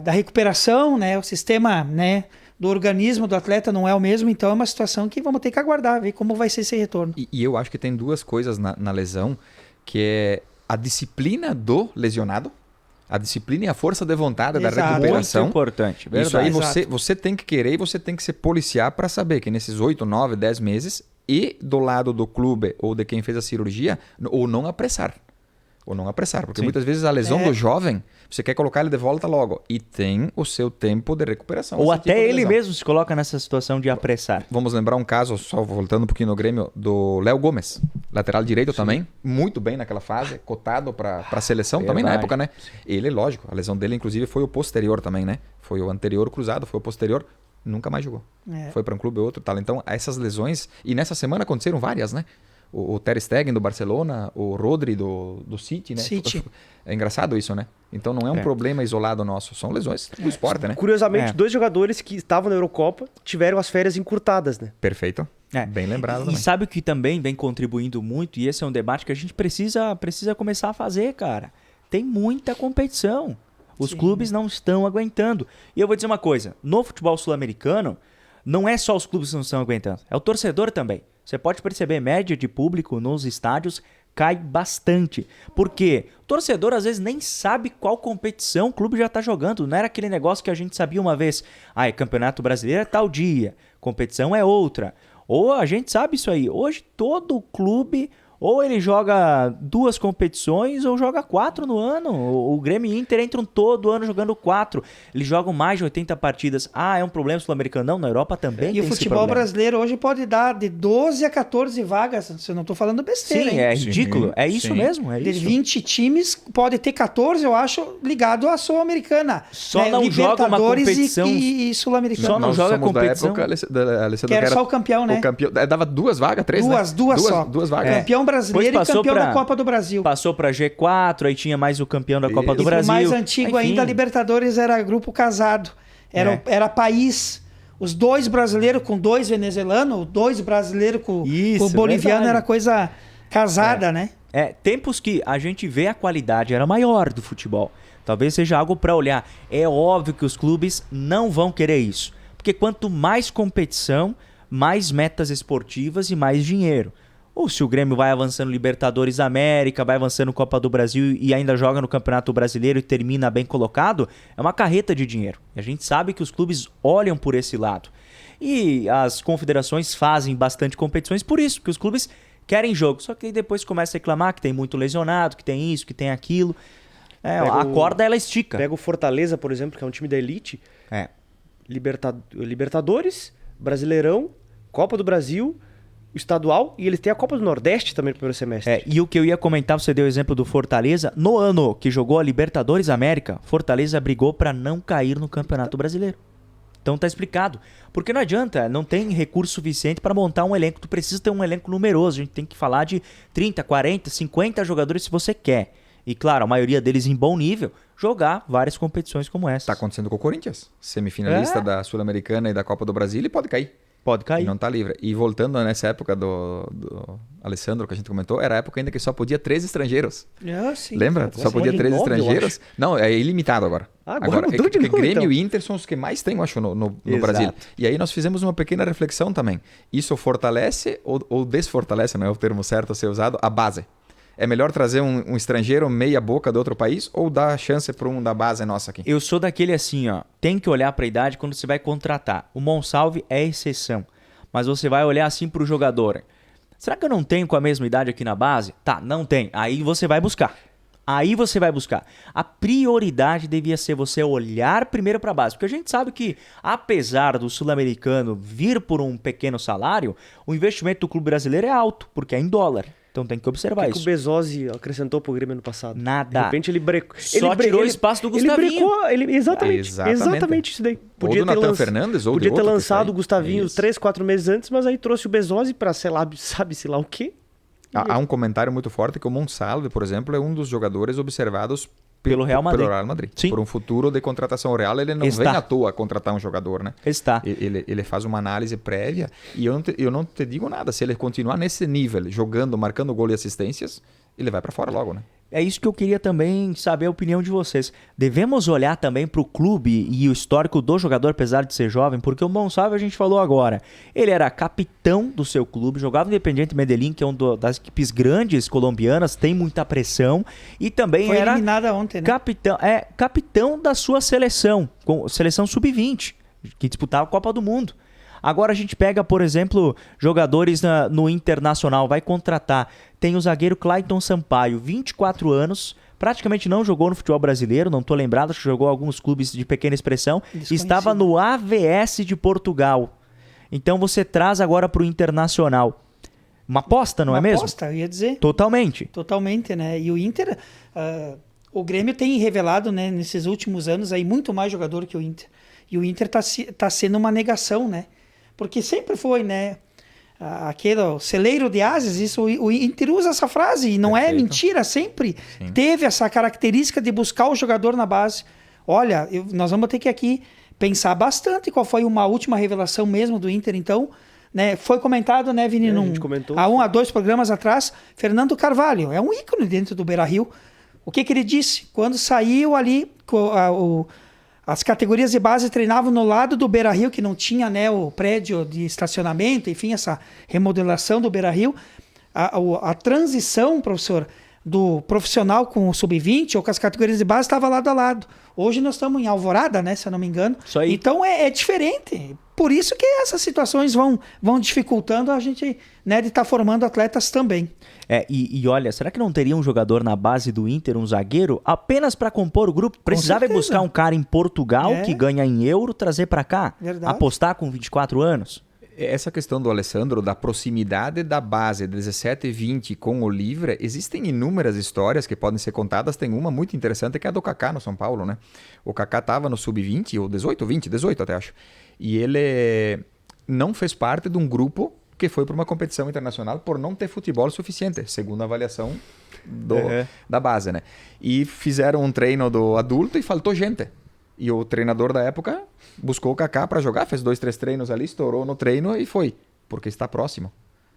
da recuperação, né? O sistema, né, do organismo do atleta não é o mesmo, então é uma situação que vamos ter que aguardar, ver como vai ser esse retorno. E eu acho que tem duas coisas na lesão, que é a disciplina do lesionado, a disciplina e a força de vontade da Exato. recuperação. Muito importante, verdade. Isso aí Exato. você tem que querer e você tem que se policiar para saber que nesses 8, 9, 10 meses e do lado do clube ou de quem fez a cirurgia, ou não apressar. Ou não apressar, porque Sim. muitas vezes a lesão do jovem, você quer colocar ele de volta logo. E tem o seu tempo de recuperação. Ou esse até tipo de ele lesão. mesmo se coloca nessa situação de apressar. Vamos lembrar um caso, só voltando um pouquinho no Grêmio, do Léo Gomes, lateral direito também, muito bem naquela fase, cotado para a seleção também na Verdade. época, né? Ele, lógico, a lesão dele inclusive foi o posterior também, né? Foi o anterior cruzado, foi o posterior, nunca mais jogou. Foi para um clube ou outro, tal. Então, essas lesões, e nessa semana aconteceram várias, né? O Ter Stegen do Barcelona, o Rodri do City, né? City. É engraçado isso, né? Então não é um problema isolado nosso, são lesões do esporte, né? Curiosamente, 2 jogadores que estavam na Eurocopa tiveram as férias encurtadas, né? Perfeito. Bem lembrado E também. sabe o que também vem contribuindo muito, e esse é um debate que a gente precisa começar a fazer, cara. Tem muita competição. Os clubes não estão aguentando. E eu vou dizer uma coisa, no futebol sul-americano, não é só os clubes que não estão aguentando, é o torcedor também. Você pode perceber, média de público nos estádios cai bastante. Por quê? O torcedor às vezes nem sabe qual competição o clube já está jogando. Não era aquele negócio que a gente sabia uma vez. É Campeonato Brasileiro é tal dia, competição é outra. Ou a gente sabe isso aí. Hoje todo clube Ou ele joga 2 competições ou joga 4 no ano. O Grêmio e Inter entram todo ano jogando 4. Eles jogam mais de 80 partidas. Ah, é um problema sul-americano? Não, na Europa também E tem o esse futebol problema. brasileiro hoje pode dar de 12 a 14 vagas. Se eu não estou falando besteira, Sim, hein? é ridículo. Sim, É isso sim. mesmo, é De isso. 20 times, pode ter 14, eu acho, ligado à Sul-Americana. Só não joga uma Libertadores competição- e Sul-Americana. Só não Nós joga somos competição. da época, Alessandro, Que era só o campeão, né? O campeão, dava 2 vagas, 3, Duas só. 2 vagas. Campeão brasileiro Depois e passou campeão pra- da Copa do Brasil. Passou pra G4, aí tinha mais o campeão da Copa do E Brasil. o mais antigo Enfim. ainda, a Libertadores era grupo casado. Era país. Os 2 brasileiros com 2 venezuelanos, 2 brasileiros com Isso, o boliviano, verdade. era coisa casada, né? Tempos que a gente vê a qualidade era maior do futebol. Talvez seja algo para olhar. É óbvio que os clubes não vão querer isso. Porque quanto mais competição, mais metas esportivas e mais dinheiro. Ou se o Grêmio vai avançando Libertadores da América, vai avançando Copa do Brasil e ainda joga no Campeonato Brasileiro e termina bem colocado, é uma carreta de dinheiro. E a gente sabe que os clubes olham por esse lado. E as confederações fazem bastante competições por isso, porque os clubes querem jogo. Só que aí depois começa a reclamar que tem muito lesionado, que tem isso, que tem aquilo. A corda ela estica. Pega o Fortaleza, por exemplo, que é um time da elite. É. Libertadores, Brasileirão, Copa do Brasil, o Estadual, e eles têm a Copa do Nordeste também no primeiro semestre. E o que eu ia comentar, você deu o exemplo do Fortaleza. No ano que jogou a Libertadores América, Fortaleza brigou para não cair no Campeonato Brasileiro. Então tá explicado. Porque não adianta, não tem recurso suficiente para montar um elenco. Tu precisa ter um elenco numeroso. A gente tem que falar de 30, 40, 50 jogadores se você quer. E claro, a maioria deles em bom nível, jogar várias competições como essa. Tá acontecendo com o Corinthians. Semifinalista da Sul-Americana e da Copa do Brasil, ele pode cair. Pode cair. E não tá livre. E voltando nessa época do Alessandro, que a gente comentou, era a época ainda que só podia 3 estrangeiros. Sim. Lembra? Só podia 3 9, eu estrangeiros. Não, é ilimitado agora. Agora mudou de porque novo, Grêmio então. e Inter são os que mais tem, eu acho, no Exato. Brasil. E aí nós fizemos uma pequena reflexão também. Isso fortalece ou desfortalece, não é o termo certo a ser usado, a base. É melhor trazer um estrangeiro meia boca de outro país ou dar chance para um da base nossa aqui? Eu sou daquele assim, ó. Tem que olhar para a idade quando você vai contratar. O Monsalve é exceção. Mas você vai olhar assim pro jogador. Será que eu não tenho com a mesma idade aqui na base? Tá, não tem. Aí você vai buscar. A prioridade devia ser você olhar primeiro para a base. Porque a gente sabe que, apesar do sul-americano vir por um pequeno salário, o investimento do clube brasileiro é alto, porque é em dólar. Então tem que observar O que isso. o Bezos acrescentou pro Grêmio ano passado? Nada. De repente ele brecou. Só tirou o espaço do Gustavinho. Ele brecou, exatamente. Exatamente. Exatamente isso daí. Ou do Nathan Fernandes ou de Podia ter outro que lançado sai. o Gustavinho Isso. 3, 4 meses antes, mas aí trouxe o Bezos pra, sei lá, sabe-se lá o quê. Há um comentário muito forte que o Monsalve, por exemplo, é um dos jogadores observados Pelo Real Madrid. Pelo Real Madrid. Sim. Por um futuro de contratação real, ele não Está. vem à toa contratar um jogador, né? Está. Ele faz uma análise prévia e eu não te digo nada. Se ele continuar nesse nível, jogando, marcando gol e assistências, ele vai para fora logo, né? É isso que eu queria também saber a opinião de vocês. Devemos olhar também para o clube e o histórico do jogador, apesar de ser jovem, porque o Monsalve a gente falou agora. Ele era capitão do seu clube, jogava no Independiente Medellín, que é uma das equipes grandes colombianas, tem muita pressão, e também Foi era eliminada ontem, né? capitão da sua seleção, seleção sub-20, que disputava a Copa do Mundo. Agora a gente pega, por exemplo, jogadores no Internacional, vai contratar. Tem o zagueiro Clayton Sampaio, 24 anos, praticamente não jogou no futebol brasileiro, não estou lembrado, acho que jogou alguns clubes de pequena expressão. Estava no AVS de Portugal. Então você traz agora para o Internacional. Uma aposta, não é mesmo? Uma aposta, eu ia dizer. Totalmente. Totalmente, né? E o Inter, o Grêmio tem revelado, né, nesses últimos anos aí muito mais jogador que o Inter. E o Inter tá sendo uma negação, né? Porque sempre foi, né? Aquele celeiro de ases, isso, o Inter usa essa frase e não Perfeito. é mentira, sempre Sim. teve essa característica de buscar o jogador na base. Olha, nós vamos ter que aqui pensar bastante qual foi uma última revelação mesmo do Inter, então, né? Foi comentado, né, Vini, a gente comentou. há 2 programas atrás, Fernando Carvalho, é um ícone dentro do Beira-Rio. O que ele disse? Quando saiu ali as categorias de base treinavam no lado do Beira-Rio, que não tinha, né, o prédio de estacionamento, enfim, essa remodelação do Beira-Rio. A transição, professor, do profissional com o sub-20 ou com as categorias de base estava lado a lado. Hoje nós estamos em Alvorada, né, se eu não me engano. Isso aí. Então é diferente. Por isso que essas situações vão dificultando a gente, né, de estar formando atletas também. E olha, será que não teria um jogador na base do Inter, um zagueiro, apenas para compor o grupo? Precisava buscar um cara em Portugal que ganha em euro, trazer para cá? Verdade. Apostar com 24 anos? Essa questão do Alessandro, da proximidade da base 17 e 20 com o Livre, existem inúmeras histórias que podem ser contadas. Tem uma muito interessante que é a do Kaká no São Paulo, né? O Kaká estava no sub-20, ou 18 até acho. E ele não fez parte de um grupo que foi para uma competição internacional por não ter futebol suficiente, segundo a avaliação da base, né? E fizeram um treino do adulto e faltou gente. E o treinador da época buscou o Kaká para jogar, fez 2, 3 treinos ali, estourou no treino e foi, porque está próximo.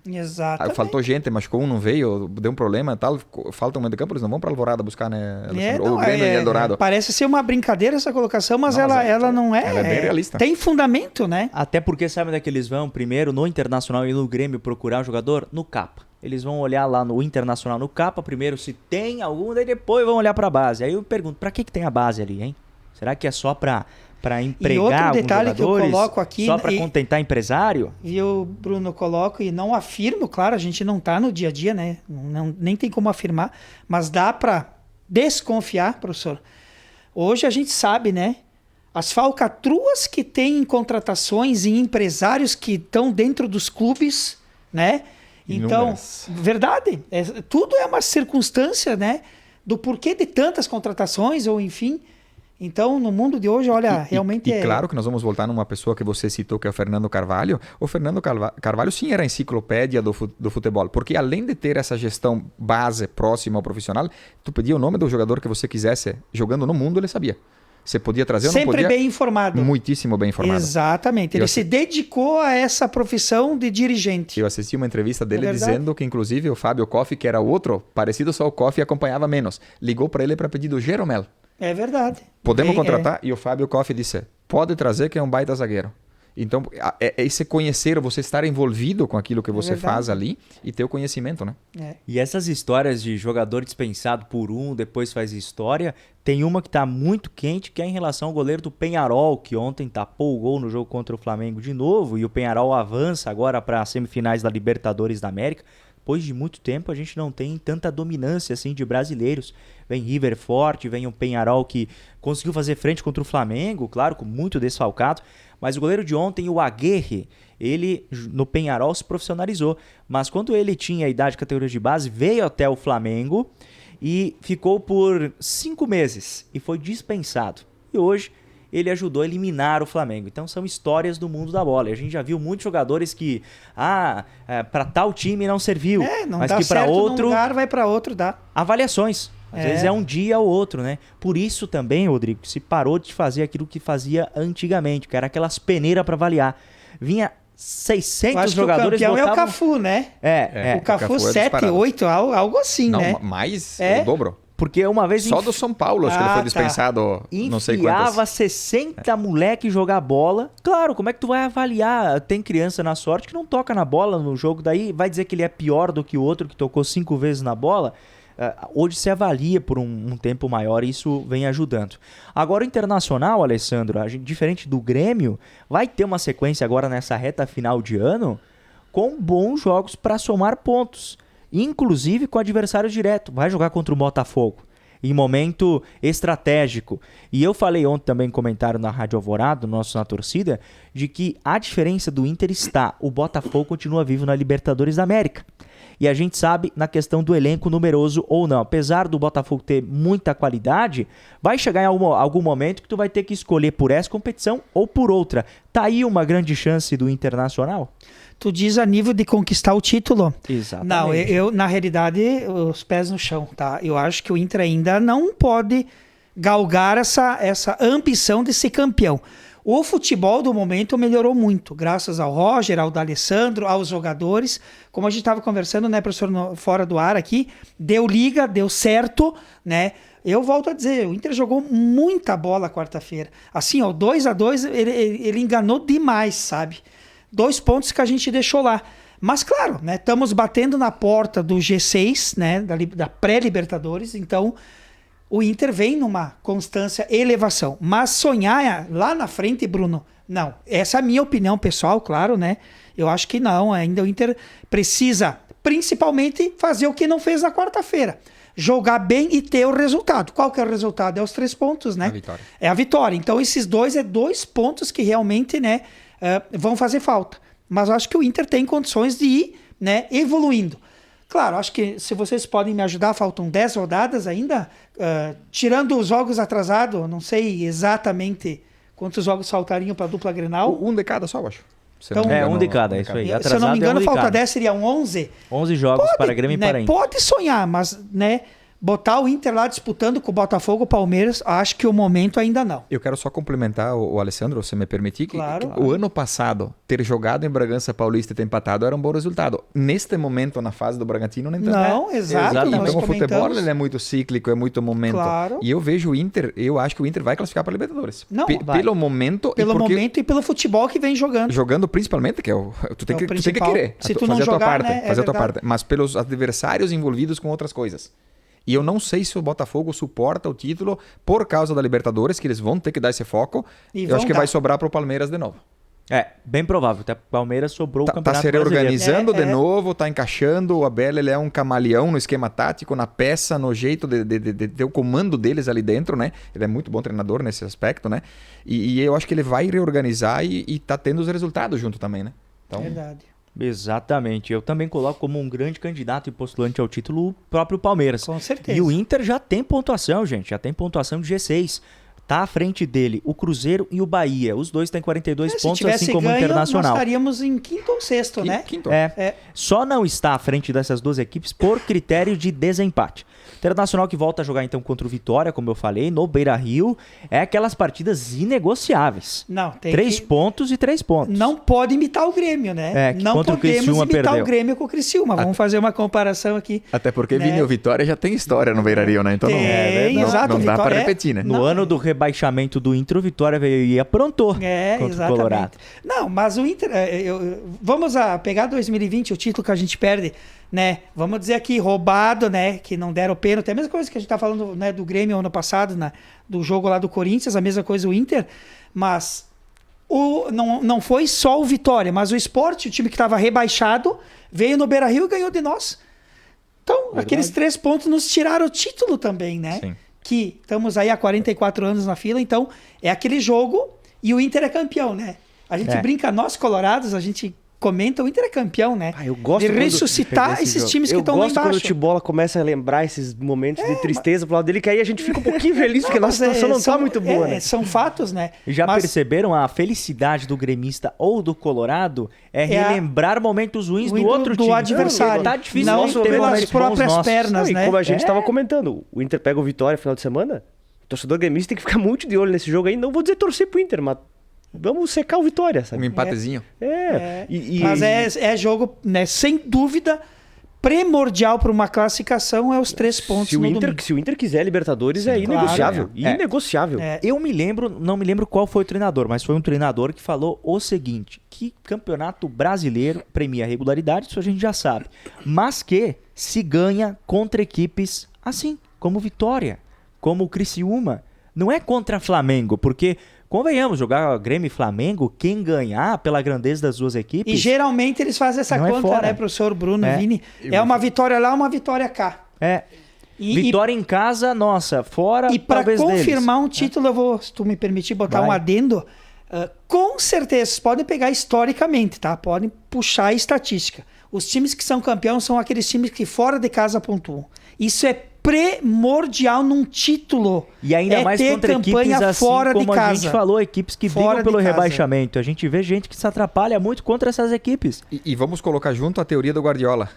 Exatamente. Aí faltou gente, machucou um, não veio, deu um problema e tal, falta um meio de campo, eles não vão para Alvorada buscar, né? Ou o Grêmio em Eldorado. Parece ser uma brincadeira essa colocação, mas ela não é. Ela é bem realista. Tem fundamento, né? Até porque sabe onde é que eles vão primeiro no Internacional e no Grêmio procurar um jogador? No Capa. Eles vão olhar lá no Internacional, no Capa, primeiro se tem algum, daí depois vão olhar para a base. Aí eu pergunto, para que tem a base ali, hein? Será que é só para empregar e outro alguns detalhe jogadores? Que eu coloco aqui, só para contentar empresário? Viu, Bruno, coloco e não afirmo, claro, a gente não está no dia a dia, né? Nem tem como afirmar, mas dá para desconfiar, professor. Hoje a gente sabe, né? As falcatruas que tem em contratações e empresários que estão dentro dos clubes, né? Inúmeras. Então, verdade, tudo é uma circunstância, né? Do porquê de tantas contratações, ou enfim. Então, no mundo de hoje, olha, realmente E claro que nós vamos voltar numa pessoa que você citou, que é o Fernando Carvalho. O Fernando Carvalho, sim, era a enciclopédia do futebol. Porque além de ter essa gestão base próxima ao profissional, tu pedia o nome do jogador que você quisesse jogando no mundo, ele sabia. Você podia trazer ou não podia? Sempre bem informado. Muitíssimo bem informado. Exatamente. Ele se dedicou a essa profissão de dirigente. Eu assisti uma entrevista dele dizendo que, inclusive, o Fábio Koff, que era outro, parecido só o Koff, acompanhava menos. Ligou para ele para pedir do Jeromel. É verdade. Podemos contratar? E o Fábio Koff disse, pode trazer que é um baita zagueiro. Então, é esse conhecer, você estar envolvido com aquilo que você faz ali e ter o conhecimento, né? E essas histórias de jogador dispensado por depois faz história, tem uma que está muito quente, que é em relação ao goleiro do Peñarol, que ontem tapou o gol no jogo contra o Flamengo de novo, e o Peñarol avança agora para as semifinais da Libertadores da América. Depois de muito tempo, a gente não tem tanta dominância assim de brasileiros. Vem River forte, vem o Peñarol que conseguiu fazer frente contra o Flamengo, claro, com muito desfalcado. Mas o goleiro de ontem, o Aguirre, ele no Peñarol se profissionalizou. Mas quando ele tinha a idade de categoria de base, veio até o Flamengo e ficou por 5 meses e foi dispensado. E hoje ele ajudou a eliminar o Flamengo. Então são histórias do mundo da bola. E a gente já viu muitos jogadores que, para tal time não serviu, não mas dá que para certo outro num lugar, vai para outro, dá. Avaliações. Às vezes é um dia ou outro, né? Por isso também, Rodrigo, se parou de fazer aquilo que fazia antigamente, que era aquelas peneiras para avaliar. Vinha 600 jogadores. O campeão botavam... é o Cafu, né? O Cafu 7, 8, algo assim, não, né? Mais o dobro. Porque uma vez... Só do São Paulo, acho que ele foi dispensado, não sei quantas. Enfiava 60 moleque jogar bola. Claro, como é que tu vai avaliar? Tem criança na sorte que não toca na bola no jogo, daí vai dizer que ele é pior do que o outro que tocou 5 vezes na bola? Hoje se avalia por um tempo maior e isso vem ajudando. Agora o Internacional, Alessandro, diferente do Grêmio, vai ter uma sequência agora nessa reta final de ano com bons jogos para somar pontos. Inclusive com adversário direto. Vai jogar contra o Botafogo em momento estratégico. E eu falei ontem também em comentário na Rádio Alvorada, nosso Na Torcida, de que a diferença do Inter está. O Botafogo continua vivo na Libertadores da América. E a gente sabe na questão do elenco numeroso ou não. Apesar do Botafogo ter muita qualidade, vai chegar em algum momento que tu vai ter que escolher por essa competição ou por outra. Tá aí uma grande chance do Internacional? Tu diz a nível de conquistar o título? Exatamente. Não, eu na realidade, os pés no chão, tá? Eu acho que o Inter ainda não pode galgar essa ambição de ser campeão. O futebol do momento melhorou muito, graças ao Roger, ao D'Alessandro, aos jogadores. Como a gente estava conversando, né, professor, fora do ar aqui, deu liga, deu certo, né? Eu volto a dizer, o Inter jogou muita bola quarta-feira. Assim, ó, 2-2, ele enganou demais, sabe? 2 pontos que a gente deixou lá. Mas claro, né, estamos batendo na porta do G6, né, da pré-Libertadores, então o Inter vem numa constância elevação. Mas sonhar lá na frente, Bruno, não. Essa é a minha opinião pessoal, claro, né? Eu acho que não. Ainda o Inter precisa, principalmente, fazer o que não fez na quarta-feira. Jogar bem e ter o resultado. Qual que é o resultado? É os 3 pontos, né? A vitória. É a vitória. Então, esses dois 2 pontos que realmente, né, vão fazer falta. Mas eu acho que o Inter tem condições de ir, né, evoluindo. Claro, acho que se vocês podem me ajudar, faltam 10 rodadas ainda. Tirando os jogos atrasados, não sei exatamente quantos jogos faltariam para a dupla Grenal. Um de cada só, eu acho. Então, um de cada, é isso aí. Se eu não me engano, falta 10, seriam 11. 11 jogos para Grêmio e para Inter. Pode sonhar, mas, né, botar o Inter lá disputando com o Botafogo, o Palmeiras, acho que o momento ainda não. Eu quero só complementar o Alessandro, se me permitir, Claro. que o ano passado, ter jogado em Bragança Paulista e ter empatado era um bom resultado. Neste momento, na fase do Bragantino, nem tanto. Não, exato. nós Então o futebol comentamos. ele é muito cíclico, é muito momento. Claro. E eu vejo o Inter, eu acho que o Inter vai classificar para a Libertadores. Não, vai. Pelo momento Pelo e porque momento e pelo futebol que vem jogando. jogando principalmente, que é o tu tem É o que principal. querer. Se tu não fazer a tua jogar, parte, né, é fazer a tua verdade. parte, mas pelos adversários envolvidos com outras coisas. E eu não sei se o Botafogo suporta o título por causa da Libertadores, que eles vão ter que dar esse foco. E Eu vão acho que dar. vai sobrar pro Palmeiras de novo. É, bem provável. Até o Palmeiras sobrou o Tá Campeonato se Brasileiro. reorganizando de É. novo, tá encaixando. O Abel ele é um camaleão no esquema tático, na peça, no jeito de ter o comando deles ali dentro, né? Ele é muito bom treinador nesse aspecto, né? E eu acho que ele vai reorganizar e tá tendo os resultados junto também, né? Então, Verdade. Exatamente. Eu também coloco como um grande candidato e postulante ao título o próprio Palmeiras. Com certeza. E o Inter já tem pontuação, gente. Já tem pontuação de G6. Tá à frente dele o Cruzeiro e o Bahia. Os dois têm 42 Se pontos, tivesse assim como o ganho, Internacional. nós estaríamos em quinto ou sexto, né? quinto. É. Só não está à frente dessas duas equipes por critério de desempate. Internacional que volta a jogar então contra o Vitória, como eu falei, no Beira-Rio. É aquelas partidas inegociáveis. Não, tem 3 que... pontos e 3 pontos. Não pode imitar o Grêmio, né? É, que não contra o podemos Criciúma imitar perdeu. o Grêmio com o Criciúma. Vamos fazer uma comparação aqui. Até porque Né? Vini, o Vitória já tem história no Beira-Rio, né? Então Tem, exato, não o dá Vitória para é- repetir, né? No Não, ano do rebaixamento do Inter, o Vitória veio e aprontou É, contra o exatamente. Colorado. Não, mas o Inter... vamos pegar 2020, o título que a gente perde, né? Vamos dizer aqui, roubado, né? Que não deram pênalti. É a mesma coisa que a gente tá falando, né, do Grêmio ano passado, do jogo lá do Corinthians, a mesma coisa o Inter. Mas não foi só o Vitória, mas o Sport, o time que estava rebaixado, veio no Beira-Rio e ganhou de nós. Então, aqueles 3 pontos nos tiraram o título também, né? Sim. Que estamos aí há 44 anos na fila, então é aquele jogo e o Inter é campeão, né? A gente brinca, nós colorados, a gente comenta, o Inter é campeão, né? Eu gosto de ressuscitar esses times que estão lá Eu gosto quando o embaixo. Tibola começa a lembrar esses momentos de tristeza pro lado dele, que aí a gente fica um pouquinho feliz, porque a nossa situação não tá muito boa, né? São fatos, né? Já Mas perceberam a felicidade do gremista ou do colorado é relembrar momentos ruins do outro time. adversário. Tá difícil Não ter pelas momentos bons próprias nossos. pernas, Não, né? e como a gente É. tava comentando, o Inter pega o Vitória no final de semana, o torcedor gremista tem que ficar muito de olho nesse jogo aí. Não vou dizer torcer pro Inter, mas vamos secar o Vitória, Um sabe? empatezinho. Mas é jogo, né? Sem dúvida, primordial para uma classificação é os 3 pontos Se o, no Inter, domingo. se o Inter quiser Libertadores, é claro, inegociável. é. Inegociável. É. Eu não me lembro qual foi o treinador, mas foi um treinador que falou o seguinte, que campeonato brasileiro premia regularidade, isso a gente já sabe, mas que se ganha contra equipes assim, como Vitória, como o Criciúma, não é contra Flamengo, porque, convenhamos, jogar Grêmio e Flamengo, quem ganhar pela grandeza das duas equipes... E geralmente eles fazem essa Não é conta, fora. né, professor Bruno, É. Vini? É uma vitória lá, uma vitória cá. E- Vitória em casa, nossa, fora E para talvez confirmar deles. um título, eu vou, se tu me permitir botar Vai. um adendo, com certeza, vocês podem pegar historicamente, tá? Podem puxar a estatística. Os times que são campeões são aqueles times que fora de casa pontuam. Isso é primordial num título. E ainda mais ter contra equipes campanha assim, fora de como a casa. gente falou, equipes que Fora brigam pelo de casa. rebaixamento. A gente vê gente que se atrapalha muito contra essas equipes. E vamos colocar junto a teoria do Guardiola.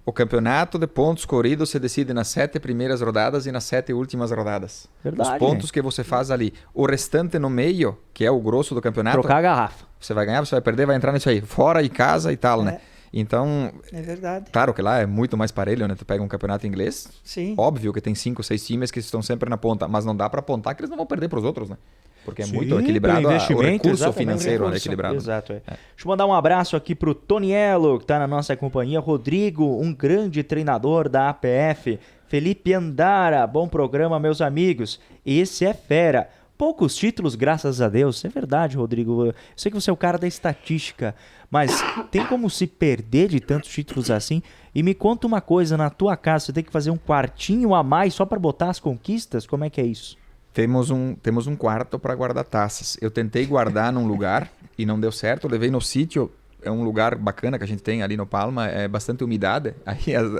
O campeonato de pontos corridos se decide nas 7 primeiras rodadas e nas 7 últimas rodadas. Verdade, Os pontos gente. que você faz ali. O restante no meio, que é o grosso do campeonato, Trocar a garrafa. você vai ganhar, você vai perder, vai entrar nisso aí. Fora e casa e tal, né? Então, É verdade. claro que lá é muito mais parelho, né? Tu pega um campeonato inglês, Sim. óbvio que tem 5, 6 times que estão sempre na ponta, mas não dá pra apontar que eles não vão perder pros outros, né? Porque é Sim, muito equilibrado, pelo investimento, o recurso exatamente, financeiro é recurso. equilibrado. Exato, Deixa eu mandar um abraço aqui pro Toniello, que tá na nossa companhia, Rodrigo, um grande treinador da APF, Felipe Andara, bom programa, meus amigos, esse é fera. Poucos títulos, graças a Deus, é verdade, Rodrigo, eu sei que você é o cara da estatística, mas tem como se perder de tantos títulos assim? E me conta uma coisa, na tua casa você tem que fazer um quartinho a mais só para botar as conquistas? Como é que é isso? Temos um quarto para guardar taças. Eu tentei guardar num lugar e não deu certo. Eu levei no sítio, é um lugar bacana que a gente tem ali no Palma, é bastante umidade, aí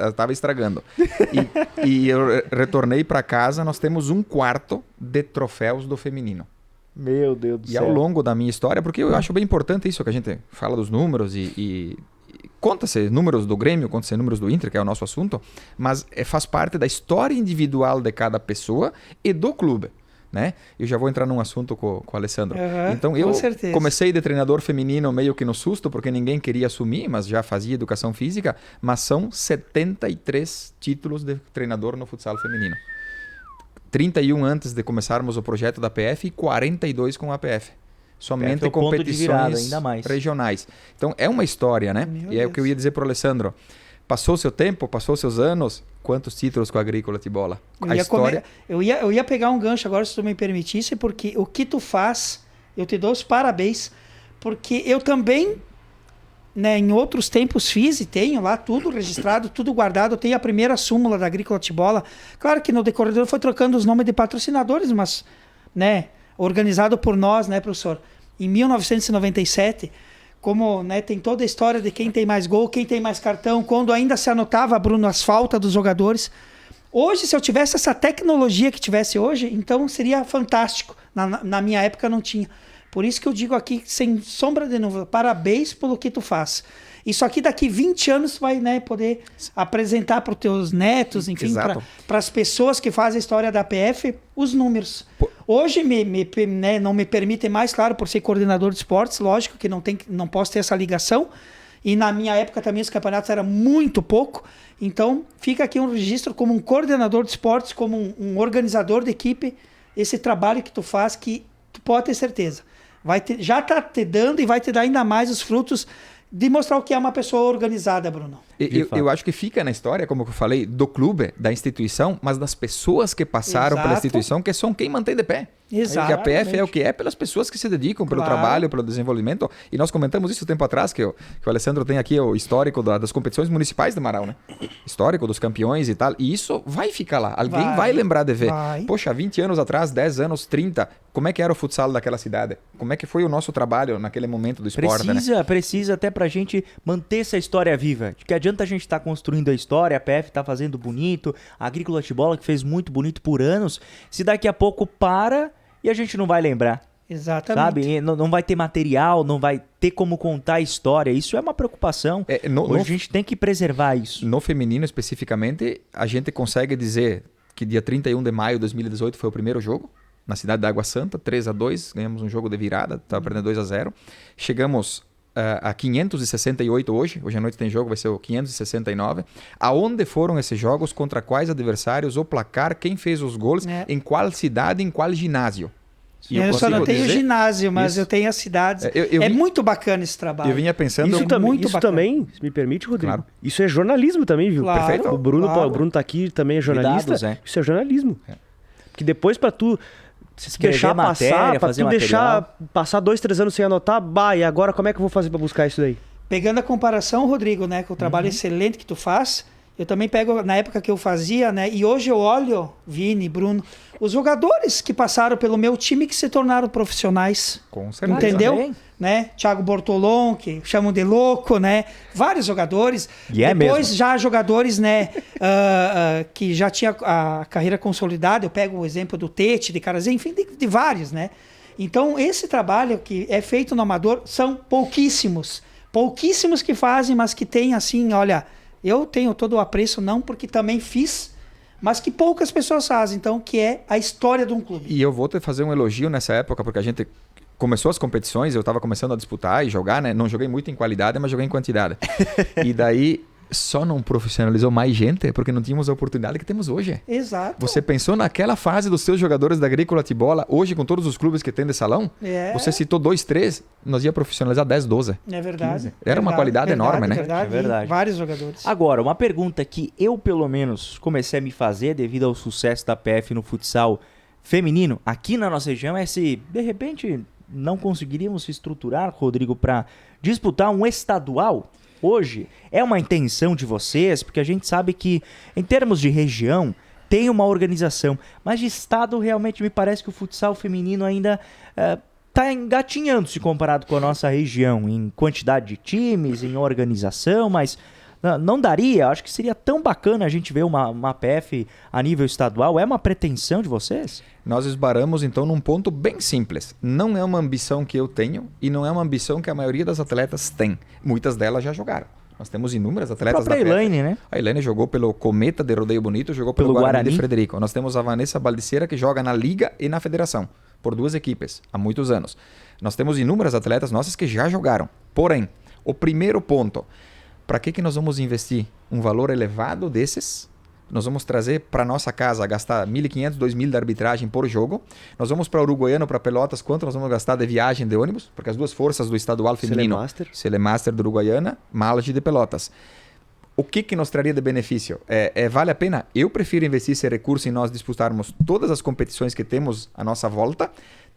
estava estragando. E eu retornei para casa, nós temos um quarto de troféus do feminino. Meu Deus do E céu. ao longo da minha história, porque eu acho bem importante isso, que a gente fala dos números e conta-se números do Grêmio, conta-se números do Inter, que é o nosso assunto, mas faz parte da história individual de cada pessoa e do clube, né? Eu já vou entrar num assunto com o Alessandro. Então eu comecei de treinador feminino meio que no susto, porque ninguém queria assumir, mas já fazia educação física, mas são 73 títulos de treinador no futsal feminino. 31 antes de começarmos o projeto da PF e 42 com a PF. Somente competições ainda mais. regionais. Então é uma história, né? Meu e é o que eu ia dizer para o Alessandro. Passou seu tempo, passou seus anos, quantos títulos com a Agrícola de Bola? Eu ia pegar um gancho agora, se tu me permitisse, porque o que tu faz, eu te dou os parabéns, porque eu também, né, em outros tempos fiz e tenho lá tudo registrado, tudo guardado. Eu tenho a primeira súmula da Agrícola de Bola. Claro que no decorrer foi trocando os nomes de patrocinadores, mas, né, organizado por nós, né, professor? Em 1997, como, né, tem toda a história de quem tem mais gol, quem tem mais cartão, quando ainda se anotava, Bruno, as faltas dos jogadores. Hoje, se eu tivesse essa tecnologia que tivesse hoje, então seria fantástico. Na minha época não tinha. Por isso que eu digo aqui, sem sombra de dúvida, parabéns pelo que tu faz. Isso aqui daqui 20 anos tu vai, né, poder apresentar para os teus netos, enfim, para as pessoas que fazem a história da PF, os números. Hoje né, não me permitem mais, claro, por ser coordenador de esportes, lógico que não posso ter essa ligação. E na minha época também os campeonatos eram muito pouco. Então fica aqui um registro como um coordenador de esportes, como um organizador de equipe, esse trabalho que tu faz, que tu pode ter certeza. Já está te dando e vai te dar ainda mais os frutos de mostrar o que é uma pessoa organizada, Bruno. Eu acho que fica na história, como eu falei, do clube, da instituição, mas das pessoas que passaram pela instituição, que são quem mantém de pé. Exato. Porque a PF é o que é pelas pessoas que se dedicam, pelo trabalho, pelo desenvolvimento. E nós comentamos isso tempo atrás, que o Alessandro tem aqui o histórico das competições municipais de Marau, né? Histórico dos campeões e tal. E isso vai ficar lá. Alguém vai lembrar de ver. Poxa, 20 anos atrás, 10 anos, 30, como é que era o futsal daquela cidade? Como é que foi o nosso trabalho naquele momento do esporte, Precisa até pra gente manter essa história viva. De que adianta a gente estar construindo a história, a PF tá fazendo bonito, a Agrícola de Bola que fez muito bonito por anos, se daqui a pouco para e a gente não vai lembrar. Exatamente. Sabe? Não vai ter material, não vai ter como contar a história. Isso é uma preocupação. Hoje a gente tem que preservar isso. No feminino, especificamente, a gente consegue dizer que dia 31 de maio de 2018 foi o primeiro jogo, na cidade da Água Santa, 3-2, ganhamos um jogo de virada, estava perdendo 2-0. Chegamos a 568 hoje à noite tem jogo, vai ser o 569. Aonde foram esses jogos, contra quais adversários, o placar, quem fez os gols, em qual cidade, em qual ginásio? Eu só não tenho ginásio, mas eu tenho as cidades. Muito bacana esse trabalho. Eu vinha pensando... Isso também, se me permite, Rodrigo, claro. Isso é jornalismo também, viu? Claro, perfeito. O Bruno tá aqui, também é jornalista. Dados, Isso é jornalismo. Porque depois pra tu... Se deixar passar, pra tu deixar passar 2, 3 anos sem anotar, e agora como é que eu vou fazer pra buscar isso daí? Pegando a comparação, Rodrigo, né, com o trabalho excelente que tu faz, eu também pego na época que eu fazia, né, e hoje eu olho, Vini, Bruno, os jogadores que passaram pelo meu time que se tornaram profissionais. Com certeza. Entendeu? Né? Thiago Bortolom, que chamam de louco, né? Vários jogadores. Depois já jogadores, né, que já tinha a carreira consolidada. Eu pego o exemplo do Tete, de Carazé, enfim, de vários, né? Então, esse trabalho que é feito no amador são pouquíssimos. Pouquíssimos que fazem, mas que tem assim, olha, eu tenho todo o apreço, não porque também fiz, mas que poucas pessoas fazem, então, que é a história de um clube. E eu vou te fazer um elogio nessa época, porque a gente começou as competições, eu estava começando a disputar e jogar, né? Não joguei muito em qualidade, mas joguei em quantidade. E daí só não profissionalizou mais gente porque não tínhamos a oportunidade que temos hoje. Exato. Você pensou naquela fase dos seus jogadores da Agrícola Tibola, hoje com todos os clubes que tem de salão? Você citou 2, 3, nós ia profissionalizar 10, 12. É verdade. 15. Era uma qualidade enorme, né? Verdade, É verdade. Vários jogadores. Agora, uma pergunta que eu, pelo menos, comecei a me fazer devido ao sucesso da PF no futsal feminino aqui na nossa região é se, de repente, não conseguiríamos se estruturar, Rodrigo, para disputar um estadual hoje. É uma intenção de vocês, porque a gente sabe que, em termos de região, tem uma organização, mas de estado, realmente, me parece que o futsal feminino ainda está engatinhando se comparado com a nossa região, em quantidade de times, em organização, mas não daria, acho que seria tão bacana a gente ver uma PF a nível estadual. É uma pretensão de vocês? Nós esbaramos, então, num ponto bem simples. Não é uma ambição que eu tenho e não é uma ambição que a maioria das atletas tem. Muitas delas já jogaram. Nós temos inúmeras atletas da PF. A Elaine, né? A Elaine jogou pelo Cometa de Rodeio Bonito, jogou pelo Guarani de Frederico. Nós temos a Vanessa Baldiceira, que joga na Liga e na Federação, por 2 equipes, há muitos anos. Nós temos inúmeras atletas nossas que já jogaram. Porém, o primeiro ponto, para que nós vamos investir um valor elevado desses? Nós vamos trazer para nossa casa, gastar 1.500, 2.000 de arbitragem por jogo. Nós vamos para Uruguaiano, para Pelotas, quanto nós vamos gastar de viagem de ônibus? Porque as duas forças do estadual feminino, Celemaster do Uruguaiana, Malge de Pelotas. O que nos traria de benefício? Vale a pena? Eu prefiro investir esse recurso em nós disputarmos todas as competições que temos à nossa volta,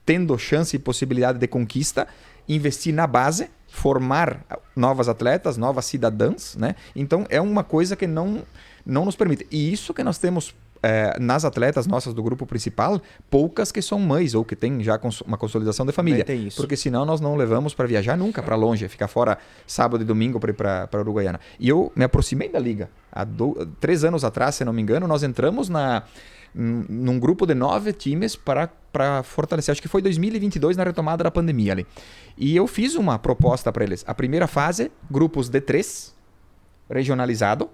tendo chance e possibilidade de conquista, investir na base, formar novas atletas, novas cidadãs, né? Então é uma coisa que não nos permite. E isso que nós temos nas atletas nossas do grupo principal, poucas que são mães ou que têm já uma consolidação de família. Porque senão nós não levamos para viajar nunca para longe, ficar fora sábado e domingo para ir para Uruguaiana. E eu me aproximei da liga. Há 3 anos atrás, se não me engano, nós entramos num grupo de 9 times para fortalecer. Acho que foi 2022 na retomada da pandemia ali. E eu fiz uma proposta para eles. A primeira fase, grupos de 3, regionalizado,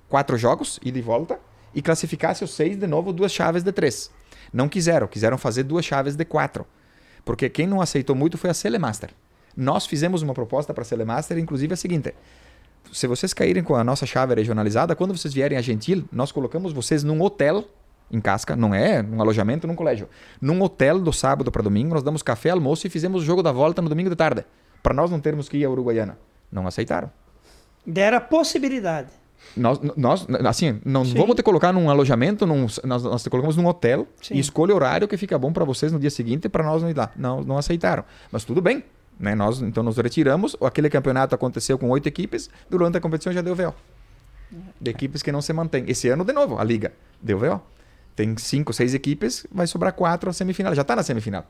4 jogos, ida e volta, e classificasse os 6 de novo, 2 chaves de 3. Não quiseram fazer 2 chaves de 4. Porque quem não aceitou muito foi a Celemaster. Nós fizemos uma proposta para a Celemaster, inclusive a seguinte: se vocês caírem com a nossa chave regionalizada, quando vocês vierem a Gentil, nós colocamos vocês num hotel em Casca, não é num alojamento, num colégio. Num hotel do sábado para domingo, nós damos café, almoço e fizemos o jogo da volta no domingo de tarde. Para nós não termos que ir a Uruguaiana. Não aceitaram. Deram a possibilidade. Nós assim, não vamos te colocar num alojamento, nós te colocamos num hotel. Sim. E escolha o horário que fica bom para vocês no dia seguinte para nós não ir lá. Não aceitaram. Mas tudo bem, né? Nós então nos retiramos. Aquele campeonato aconteceu com 8 equipes. Durante a competição já deu VO. De equipes que não se mantêm. Esse ano, de novo, a Liga deu VO. Tem 5, 6 equipes, vai sobrar 4 a semifinal. Já está na semifinal.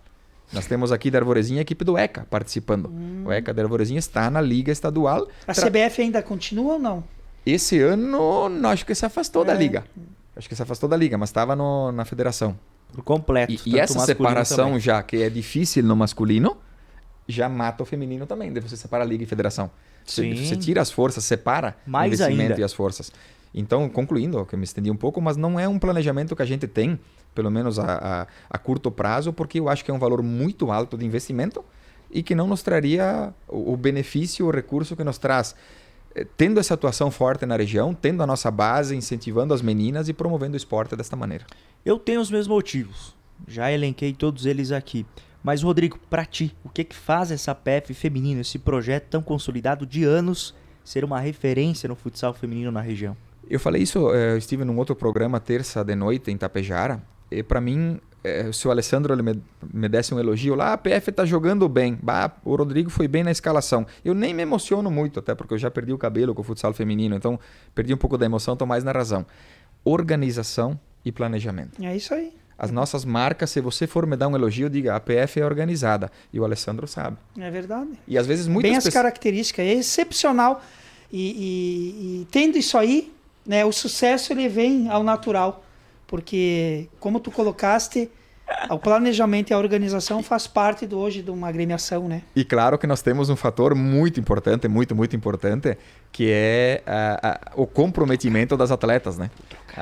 Nós temos aqui da Arvorezinha a equipe do ECA participando. O ECA da Arvorezinha está na Liga Estadual. A CBF ainda continua ou não? Esse ano, acho que se afastou da Liga. Acho que se afastou da Liga, mas estava na federação. Por completo. E essa separação também, já que é difícil no masculino, já mata o feminino também. Você separa a Liga e federação. Você tira as forças, separa mais o investimento ainda. E as forças. Então, concluindo, que eu me estendi um pouco, mas não é um planejamento que a gente tem, pelo menos a curto prazo, porque eu acho que é um valor muito alto de investimento e que não nos traria o benefício, o recurso que nos traz. Tendo essa atuação forte na região, tendo a nossa base, incentivando as meninas e promovendo o esporte desta maneira. Eu tenho os meus motivos. Já elenquei todos eles aqui. Mas, Rodrigo, para ti, o que faz essa PF feminino, esse projeto tão consolidado de anos, ser uma referência no futsal feminino na região? Eu falei isso, eu estive num outro programa terça de noite em Tapejara, e para mim, se o Alessandro ele me desse um elogio lá, a PF tá jogando bem, o Rodrigo foi bem na escalação. Eu nem me emociono muito, até porque eu já perdi o cabelo com o futsal feminino, então perdi um pouco da emoção, estou mais na razão. Organização e planejamento. É isso aí. As nossas marcas, se você for me dar um elogio, diga, a PF é organizada. E o Alessandro sabe. É verdade. E às vezes muitas bem as características, é excepcional. E tendo isso aí, né, o sucesso ele vem ao natural. Porque, como tu colocaste, o planejamento e a organização faz parte hoje de uma agremiação, né? E claro que nós temos um fator muito importante, muito importante, que é o comprometimento das atletas, né?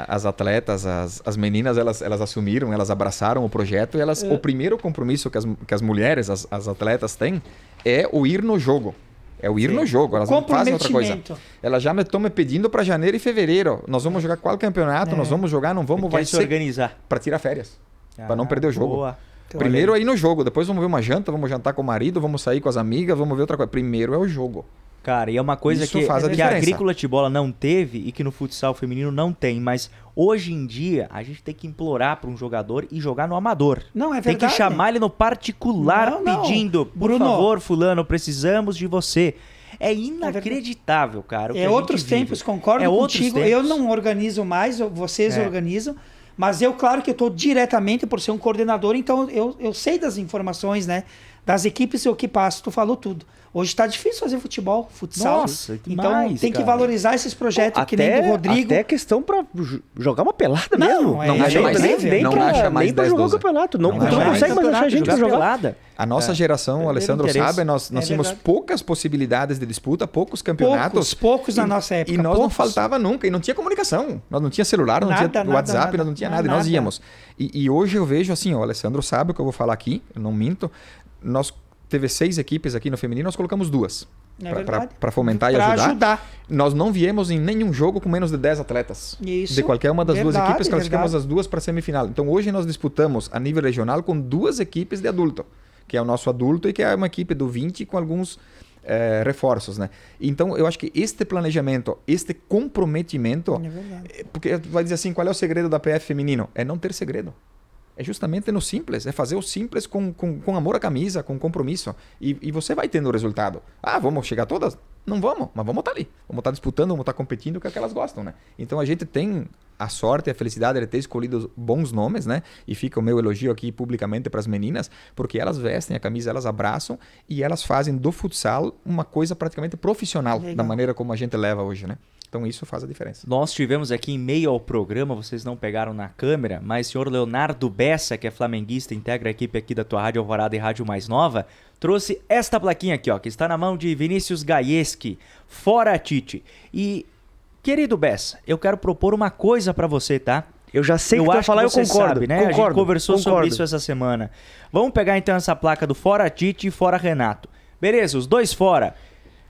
As atletas, as meninas, elas assumiram, elas abraçaram o projeto e o primeiro compromisso que as mulheres, as atletas têm, é o ir no jogo. É o ir no jogo, elas não fazem outra coisa. Comprometimento. Elas já estão me pedindo para janeiro e fevereiro. Nós vamos jogar qual campeonato? Nós vamos jogar, não vamos, vai se ser organizar. para tirar férias, para não perder o jogo. Boa. Primeiro é ir no jogo, depois vamos ver uma janta, vamos jantar com o marido, vamos sair com as amigas, vamos ver outra coisa. Primeiro é o jogo. Cara, e é uma coisa Isso que, faz a que a diferença. agrícola de bola não teve e que no futsal feminino não tem, mas hoje em dia a gente tem que implorar para um jogador e jogar no amador. Não, é Tem verdade. que chamar ele no particular Não. pedindo, por Bruno, favor, fulano, precisamos de você. É inacreditável, cara. o que a É gente outros vive. tempos, concordo É outros contigo. tempos. Eu não organizo mais, vocês É. organizam. Mas eu, claro que eu estou diretamente por ser um coordenador, então eu sei das informações, né? Das equipes e o que passa, tu falou tudo. Hoje está difícil fazer futebol, futsal. Nossa, então demais, tem que cara. valorizar esses projetos que nem do Rodrigo. Até questão pra jogar uma pelada Não, mesmo. é Não acha mais nem, nível, nem não pra, acha mais nem pra 10, jogar o 12. campeonato. Não, Não tu acha não mais consegue mais achar gente pra jogar. pelada. A nossa geração, o Perderam Alessandro interesse. sabe, nós É tínhamos verdade. poucas possibilidades de disputa, poucos campeonatos. Poucos na nossa época. E nós não poucos. faltava nunca, e não tinha comunicação. Nós não tinha celular, não Nada, tinha nada, WhatsApp, nada. nós não tinha Não, nada. E nós nada. íamos. E hoje eu vejo assim, ó, o Alessandro sabe o que eu vou falar aqui, eu não minto. Nós teve 6 equipes aqui no feminino, nós colocamos 2. É verdade. Para fomentar e Pra ajudar. Nós não viemos em nenhum jogo com menos de 10 atletas. Isso. De qualquer uma das duas Verdade, equipes, classificamos verdade. as duas para a semifinal. Então hoje nós disputamos a nível regional com 2 equipes de adulto, que é o nosso adulto e que é uma equipe do 20 com alguns reforços, né? Então eu acho que este planejamento, este comprometimento, É verdade. porque tu vai dizer assim, qual é o segredo da PF feminino? É não ter segredo. É justamente no simples, é fazer o simples com amor à camisa, com compromisso. E você vai tendo o resultado. Ah, vamos chegar todas? Não vamos, mas vamos estar ali. Vamos estar disputando, vamos estar competindo com o que elas gostam, né? Então a gente tem a sorte e a felicidade de ter escolhido bons nomes, né? E fica o meu elogio aqui publicamente para as meninas, porque elas vestem a camisa, elas abraçam e elas fazem do futsal uma coisa praticamente profissional, Legal. da maneira como a gente leva hoje, né? Então isso faz a diferença. Nós tivemos aqui em meio ao programa, vocês não pegaram na câmera, mas o senhor Leonardo Bessa, que é flamenguista, integra a equipe aqui da tua Rádio Alvorada e Rádio Mais Nova, trouxe esta plaquinha aqui, ó, que está na mão de Vinícius Gaieski, fora Tite. E, querido Bessa, eu quero propor uma coisa pra você, tá? Eu já sei que tu vai acho falar, eu você concordo. sabe, né? A gente Concordo, conversou sobre concordo. isso essa semana. Vamos pegar então essa placa do fora Tite e fora Renato. Beleza, os dois fora.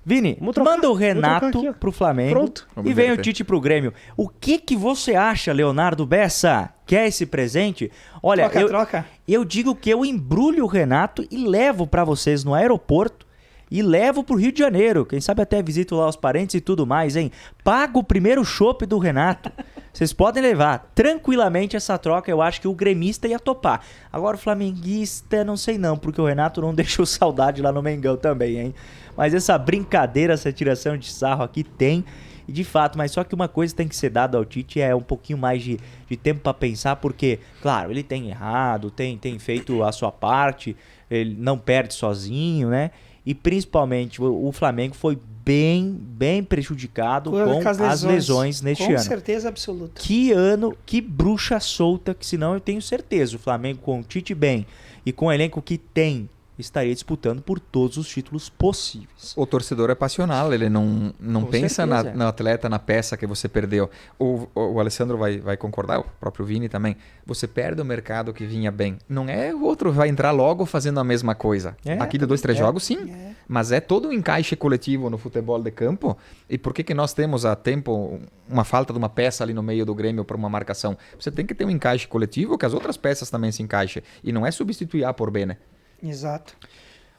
Vini, Vamos trocar, manda o vamos trocar Renato aqui, ó. pro Flamengo Pronto. Vamos e vem o inverter. Tite pro Grêmio. O que você acha, Leonardo Bessa? Quer esse presente? Olha, Troca. eu digo que eu embrulho o Renato e levo pra vocês no aeroporto e levo pro Rio de Janeiro. Quem sabe até visito lá os parentes e tudo mais, hein? Pago o primeiro chopp do Renato. Vocês podem levar tranquilamente essa troca. Eu acho que o gremista ia topar. Agora o flamenguista, não sei não, porque o Renato não deixou saudade lá no Mengão também, hein? Mas essa brincadeira, essa tiração de sarro aqui tem. E de fato, mas só que uma coisa tem que ser dada ao Tite é um pouquinho mais de tempo pra pensar, porque, claro, ele tem errado, tem feito a sua parte, ele não perde sozinho, né? E principalmente o Flamengo foi bem prejudicado com as lesões neste Com ano. certeza absoluta. Que ano, que bruxa solta, que senão eu tenho certeza, o Flamengo com o Tite bem e com o elenco que tem, estaria disputando por todos os títulos possíveis. O torcedor é passional, ele não Com pensa certeza. no atleta, na peça que você perdeu. O Alessandro vai concordar, o próprio Vini também. Você perde o mercado que vinha bem. Não é o outro vai entrar logo fazendo a mesma coisa. É, Aqui de 2, 3 jogos, sim. Mas é todo um encaixe coletivo no futebol de campo. E por que nós temos há tempo uma falta de uma peça ali no meio do Grêmio para uma marcação? Você tem que ter um encaixe coletivo que as outras peças também se encaixem. E não é substituir A por B, né? Exato.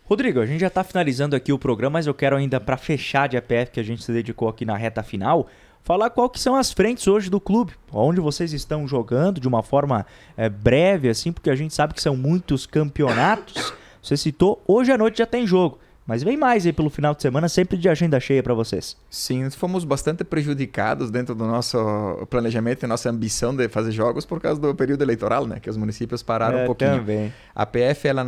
Rodrigo, a gente já está finalizando aqui o programa, mas eu quero ainda, para fechar de APF que a gente se dedicou aqui na reta final, falar qual que são as frentes hoje do clube, onde vocês estão jogando de uma forma breve, assim, porque a gente sabe que são muitos campeonatos. Você citou, hoje à noite já tem jogo, mas vem mais aí pelo final de semana, sempre de agenda cheia para vocês. Sim, fomos bastante prejudicados dentro do nosso planejamento e nossa ambição de fazer jogos por causa do período eleitoral, né? Que os municípios pararam um pouquinho. Também. A PF, ela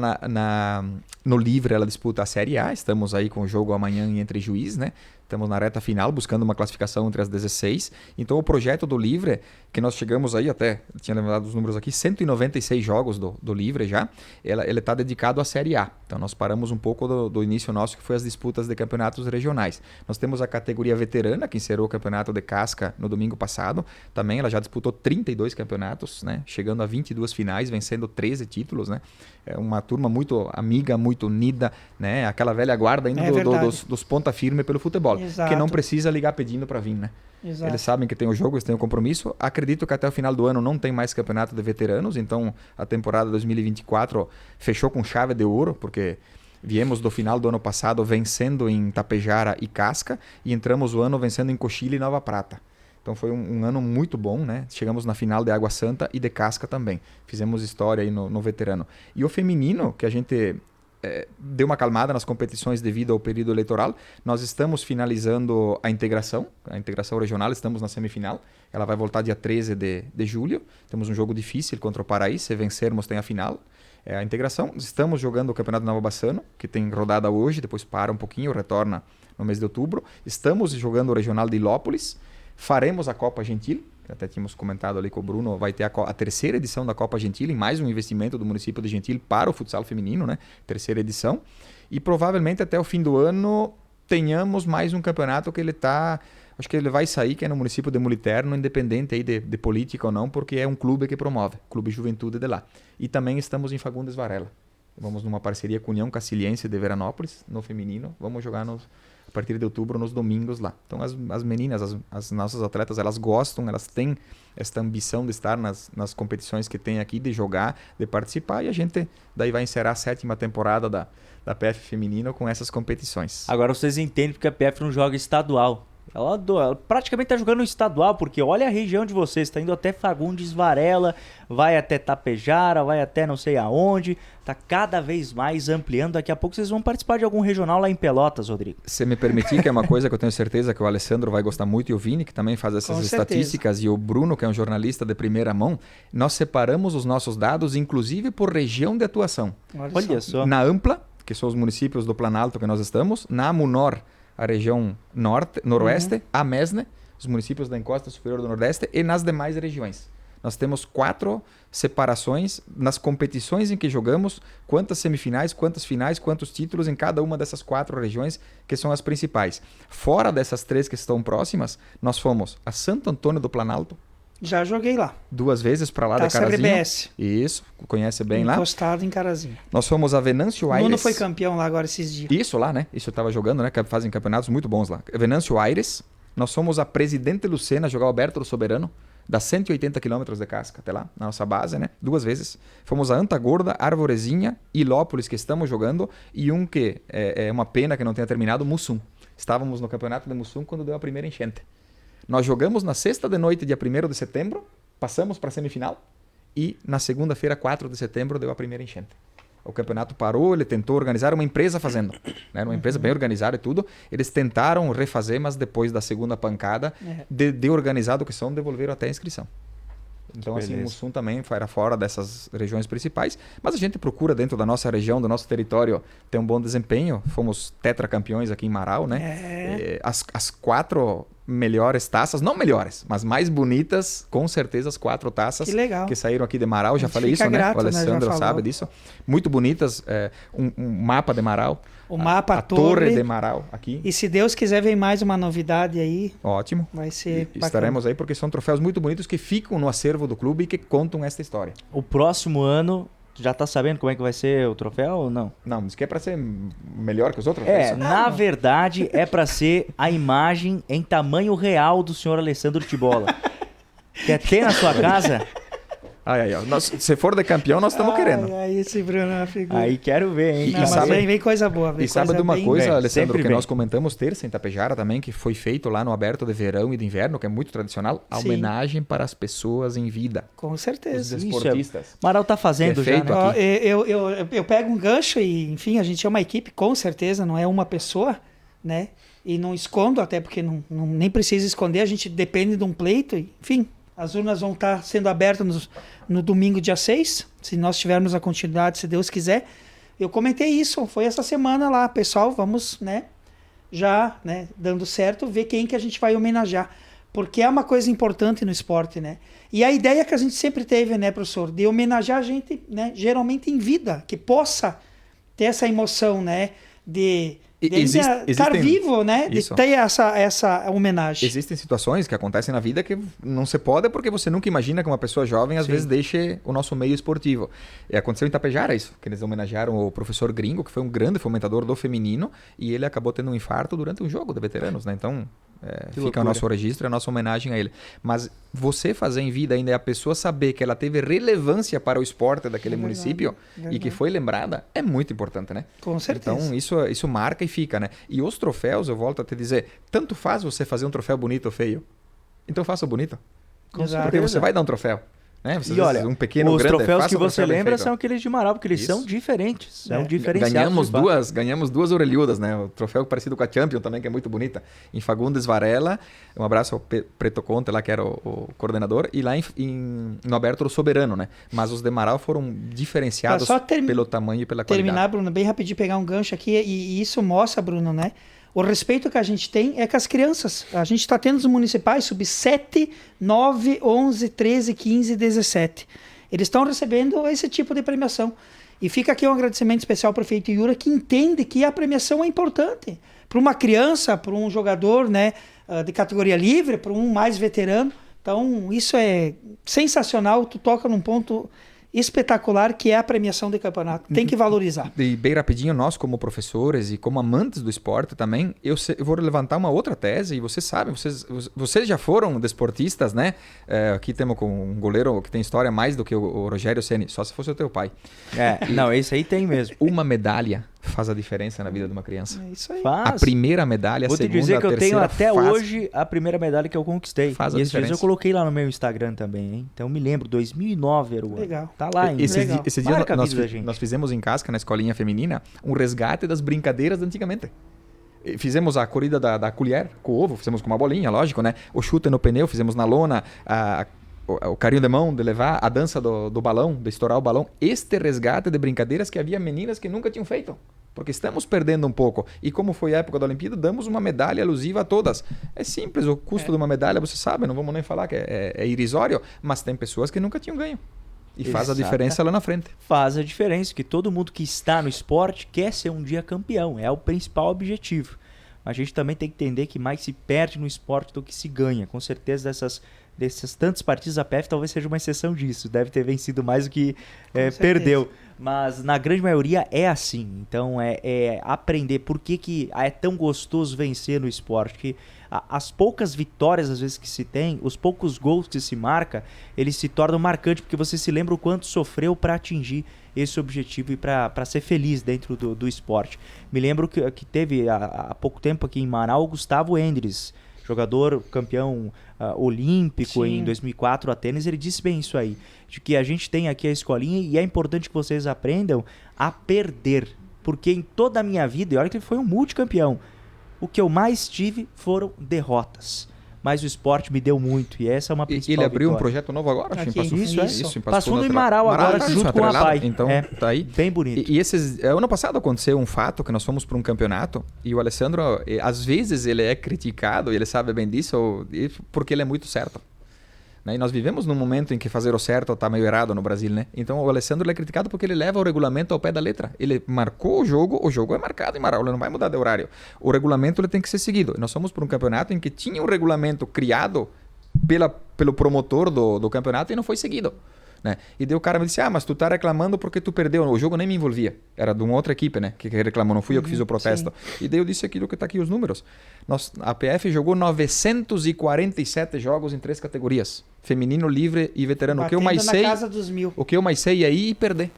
no livre, ela disputa a Série A. Estamos aí com o jogo amanhã entre Juiz, né? Estamos na reta final, buscando uma classificação entre as 16. Então, o projeto do livre, que nós chegamos aí até, tinha lembrado os números aqui, 196 jogos do livre já, ele está dedicado à Série A. Então, nós paramos um pouco do início compromisso nosso, que foi as disputas de campeonatos regionais. Nós temos a categoria veterana, que encerrou o campeonato de casca no domingo passado. Também ela já disputou 32 campeonatos, né? Chegando a 22 finais, vencendo 13 títulos, né? É uma turma muito amiga, muito unida, né? Aquela velha guarda ainda dos ponta firme pelo futebol. Exato. Que não precisa ligar pedindo para vir, né? Exato. Eles sabem que tem o jogo, eles têm o compromisso. Acredito que até o final do ano não tem mais campeonato de veteranos, então a temporada 2024 fechou com chave de ouro, porque viemos do final do ano passado vencendo em Tapejara e Casca e entramos o ano vencendo em Coxilha e Nova Prata. Então foi um ano muito bom, né? Chegamos na final de Água Santa e de Casca também. Fizemos história aí no veterano. E o feminino, que a gente deu uma acalmada nas competições devido ao período eleitoral. Nós estamos finalizando a integração regional, estamos na semifinal. Ela vai voltar dia 13 de julho. Temos um jogo difícil contra o Paraí, se vencermos tem a final. A integração, estamos jogando o Campeonato Nova Bassano, que tem rodada hoje, depois para um pouquinho, retorna no mês de outubro. Estamos jogando o Regional de Ilópolis, faremos a Copa Gentil, que até tínhamos comentado ali com o Bruno, vai ter a terceira edição da Copa Gentil, mais um investimento do município de Gentil para o futsal feminino, né? Terceira edição. E provavelmente até o fim do ano tenhamos mais um campeonato que ele está... Acho que ele vai sair, que é no município de Muliterno, independente aí de política ou não, porque é um clube que promove, Clube Juventude de lá. E também estamos em Fagundes Varela. Vamos numa parceria com a União Caciliense de Veranópolis, no feminino. Vamos jogar a partir de outubro nos domingos lá. Então as meninas, as nossas atletas, elas gostam, elas têm esta ambição de estar nas competições que tem aqui, de jogar, de participar, e a gente daí vai encerrar a 7ª temporada da PF feminina com essas competições. Agora vocês entendem porque a PF não joga estadual. Ela praticamente está jogando no estadual, porque olha a região de vocês, está indo até Fagundes Varela, vai até Tapejara, vai até não sei aonde, está cada vez mais ampliando. Daqui a pouco vocês vão participar de algum regional lá em Pelotas, Rodrigo. Se me permitir, que é uma coisa que eu tenho certeza que o Alessandro vai gostar muito, e o Vini, que também faz essas estatísticas, e o Bruno, que é um jornalista de primeira mão, nós separamos os nossos dados, inclusive por região de atuação. Olha só. Na Ampla, que são os municípios do Planalto que nós estamos, na Munor, a região noroeste, a Mesne, os municípios da encosta superior do Nordeste, e nas demais regiões. Nós temos 4 separações nas competições em que jogamos, quantas semifinais, quantas finais, quantos títulos em cada uma dessas 4 regiões, que são as principais. Fora dessas 3 que estão próximas, nós fomos a Santo Antônio do Planalto. Já joguei lá. 2 vezes para lá Taça da Carazinho. RBS. Isso, conhece bem lá. Encostado em Carazinho. Nós fomos a Venâncio Aires. O Nuno foi campeão lá agora esses dias. Isso lá, né? Isso eu tava jogando, né? Que fazem campeonatos muito bons lá. Venâncio Aires. Nós fomos a Presidente Lucena jogar o Alberto do Soberano. Dá 180 quilômetros de casca até lá, na nossa base, né? 2 vezes. Fomos a Antagorda, Arvorezinha, Ilópolis, que estamos jogando. E um que é uma pena que não tenha terminado, Mussum. Estávamos no campeonato de Mussum quando deu a primeira enchente. Nós jogamos na sexta de noite, dia 1º de setembro. Passamos para a semifinal e na segunda-feira, 4 de setembro, deu a primeira enchente. O campeonato parou, ele tentou organizar, uma empresa fazendo, né? Uma empresa bem organizada e tudo. Eles tentaram refazer, mas depois da segunda pancada, de organizado que são, devolveram até a inscrição. Então, assim, o Mussum também era fora dessas regiões principais, mas a gente procura dentro da nossa região, do nosso território, ter um bom desempenho. Fomos tetracampeões aqui em Marau, né? As 4 melhores taças, não melhores, mas mais bonitas, com certeza as 4 taças que saíram aqui de Marau. Já falei isso, grato, né? O Alessandro sabe disso. Muito bonitas, um mapa de Marau. O mapa, a torre de Marau aqui. E se Deus quiser, vem mais uma novidade aí. Ótimo. Vai ser bacana. Estaremos aí porque são troféus muito bonitos que ficam no acervo do clube e que contam esta história. O próximo ano, tu já tá sabendo como é que vai ser o troféu ou não? Não, diz que é pra ser melhor que os outros. Na verdade, é pra ser a imagem em tamanho real do senhor Alessandro Tibola. Quer ter na sua casa? Se for de campeão, nós estamos querendo. Aí esse Bruno é uma figura. Aí quero ver, hein? Mas vem coisa boa. E sabe de uma coisa, Alessandro, que vem. nós comentamos terça em Tapejara também, que foi feito lá no aberto de verão e de inverno, que é muito tradicional, a homenagem para as pessoas em vida. Com certeza. Os esportistas. Marau tá fazendo já, né? Eu pego um gancho e, enfim, a gente é uma equipe, com certeza, não é uma pessoa, né? E não escondo, até porque nem precisa esconder, a gente depende de um pleito, enfim. As urnas vão estar sendo abertas no domingo, dia 6, se nós tivermos a continuidade, se Deus quiser. Eu comentei isso, foi essa semana lá, pessoal, vamos, né, já, né, dando certo, ver quem que a gente vai homenagear. Porque é uma coisa importante no esporte, né? E a ideia que a gente sempre teve, né, professor, de homenagear a gente, né, geralmente em vida, que possa ter essa emoção, né? de Existe- ainda estar existem- vivo, né? De Isso. ter essa homenagem. Existem situações que acontecem na vida que não se pode porque você nunca imagina que uma pessoa jovem às Sim. vezes deixe o nosso meio esportivo. E aconteceu em Tapejara isso, que eles homenagearam o professor Gringo, que foi um grande fomentador do feminino, e ele acabou tendo um infarto durante um jogo de veteranos, né? Então, fica loucura. o nosso registro, a nossa homenagem a ele. Mas você fazer em vida ainda é a pessoa saber que ela teve relevância para o esporte daquele Verdade, município e verdade. que foi lembrada, é muito importante, né? Com certeza. Então, isso marca e fica, né? E os troféus, eu volto a te dizer, tanto faz você fazer um troféu bonito ou feio. Então faça o bonito. Exato. Porque você vai dar um troféu. Né? Você, E às olha, vezes, um pequeno os grande, troféus faça que um você troféu bem lembra feito. são aqueles de Marau, porque eles Isso. são diferentes. São diferenciados. Ganhamos duas orelhudas, né? O troféu parecido com a Champion também, que é muito bonita. Em Fagundes Varela, um abraço ao Preto Conte lá, que era o coordenador, e lá no Aberto do Soberano, né? Mas os de Marau foram diferenciados Só pelo tamanho e pela terminar, qualidade. Bruno, bem rapidinho, pegar um gancho aqui, e isso mostra, Bruno, né? O respeito que a gente tem é com as crianças. A gente está tendo os municipais sub-7, 9, 11, 13, 15 e 17. Eles estão recebendo esse tipo de premiação. E fica aqui um agradecimento especial ao prefeito Yura, que entende que a premiação é importante. Para uma criança, para um jogador, né, de categoria livre, para um mais veterano. Então, isso é sensacional. Tu toca num ponto espetacular, que é a premiação de campeonato. Tem que valorizar. E bem rapidinho, nós como professores e como amantes do esporte também, eu vou levantar uma outra tese, e vocês sabem, vocês já foram desportistas, né? Aqui temos com um goleiro que tem história mais do que o Rogério Ceni, só se fosse o teu pai. Não, esse aí tem mesmo. Uma medalha faz a diferença na vida de uma criança. É isso aí. A primeira medalha, a Vou te segunda, dizer que a eu tenho terceira até faz. hoje a primeira medalha que eu conquistei. Faz a E esses dias diferença. eu coloquei lá no meu Instagram também, hein? Então me lembro, 2009 era o ano. Legal. Tá lá ainda. Esse Legal. dia Marca a vida da gente. nós fizemos em Casca, na escolinha feminina, um resgate das brincadeiras de antigamente. E fizemos a corrida da colher com ovo, fizemos com uma bolinha, lógico, né? O chute no pneu, fizemos na lona, o carinho de mão de levar, a dança do balão, de estourar o balão. Este resgate de brincadeiras que havia meninas que nunca tinham feito. Porque estamos perdendo um pouco. E como foi a época da Olimpíada, damos uma medalha alusiva a todas. É simples, o custo de uma medalha, você sabe, não vamos nem falar que é irrisório, mas tem pessoas que nunca tinham ganho. E faz a Exato. diferença lá na frente. Faz a diferença, que todo mundo que está no esporte quer ser um dia campeão. É o principal objetivo. A gente também tem que entender que mais se perde no esporte do que se ganha. Com certeza desses tantos partidos, a PF talvez seja uma exceção disso. Deve ter vencido mais do que perdeu. Mas na grande maioria é assim. Então é aprender por que é tão gostoso vencer no esporte. Que as poucas vitórias às vezes que se tem, os poucos gols que se marca, eles se tornam marcantes, porque você se lembra o quanto sofreu para atingir esse objetivo e para ser feliz dentro do esporte. Me lembro que teve há pouco tempo aqui em Manaus o Gustavo Endres, jogador campeão olímpico. Sim. Em 2004 Atenas. Ele disse bem isso aí, de que a gente tem aqui a escolinha e é importante que vocês aprendam a perder, porque em toda a minha vida, e olha que ele foi um multicampeão, o que eu mais tive foram derrotas. Mas o esporte me deu muito, e essa é uma E principal ele abriu um vitória. projeto novo agora, acho que em Aqui. Passo Fundo. Isso. em Passo Fundo Fundo e Marau agora, isso, junto com a atrelado. PAI. Então, tá aí. Bem bonito. E ano passado aconteceu um fato que nós fomos para um campeonato e o Alessandro, às vezes ele é criticado, e ele sabe bem disso, porque ele é muito certo. Né? E nós vivemos num momento em que fazer o certo está meio errado no Brasil, né? Então o Alessandro ele é criticado porque ele leva o regulamento ao pé da letra. Ele marcou o jogo é marcado em Marau, ele não vai mudar de horário. O regulamento ele tem que ser seguido. Nós fomos para um campeonato em que tinha um regulamento criado pelo promotor do campeonato e não foi seguido. Né? E daí o cara me disse, mas tu tá reclamando porque tu perdeu. O jogo nem me envolvia. Era de uma outra equipe, né? Que reclamou, não fui eu que fiz o protesto. E daí eu disse aquilo que tá aqui os números. A PF jogou 947 jogos em 3 categorias. Feminino, livre e veterano. O que eu mais na sei, casa dos 1000. o que eu mais sei é ir e perder.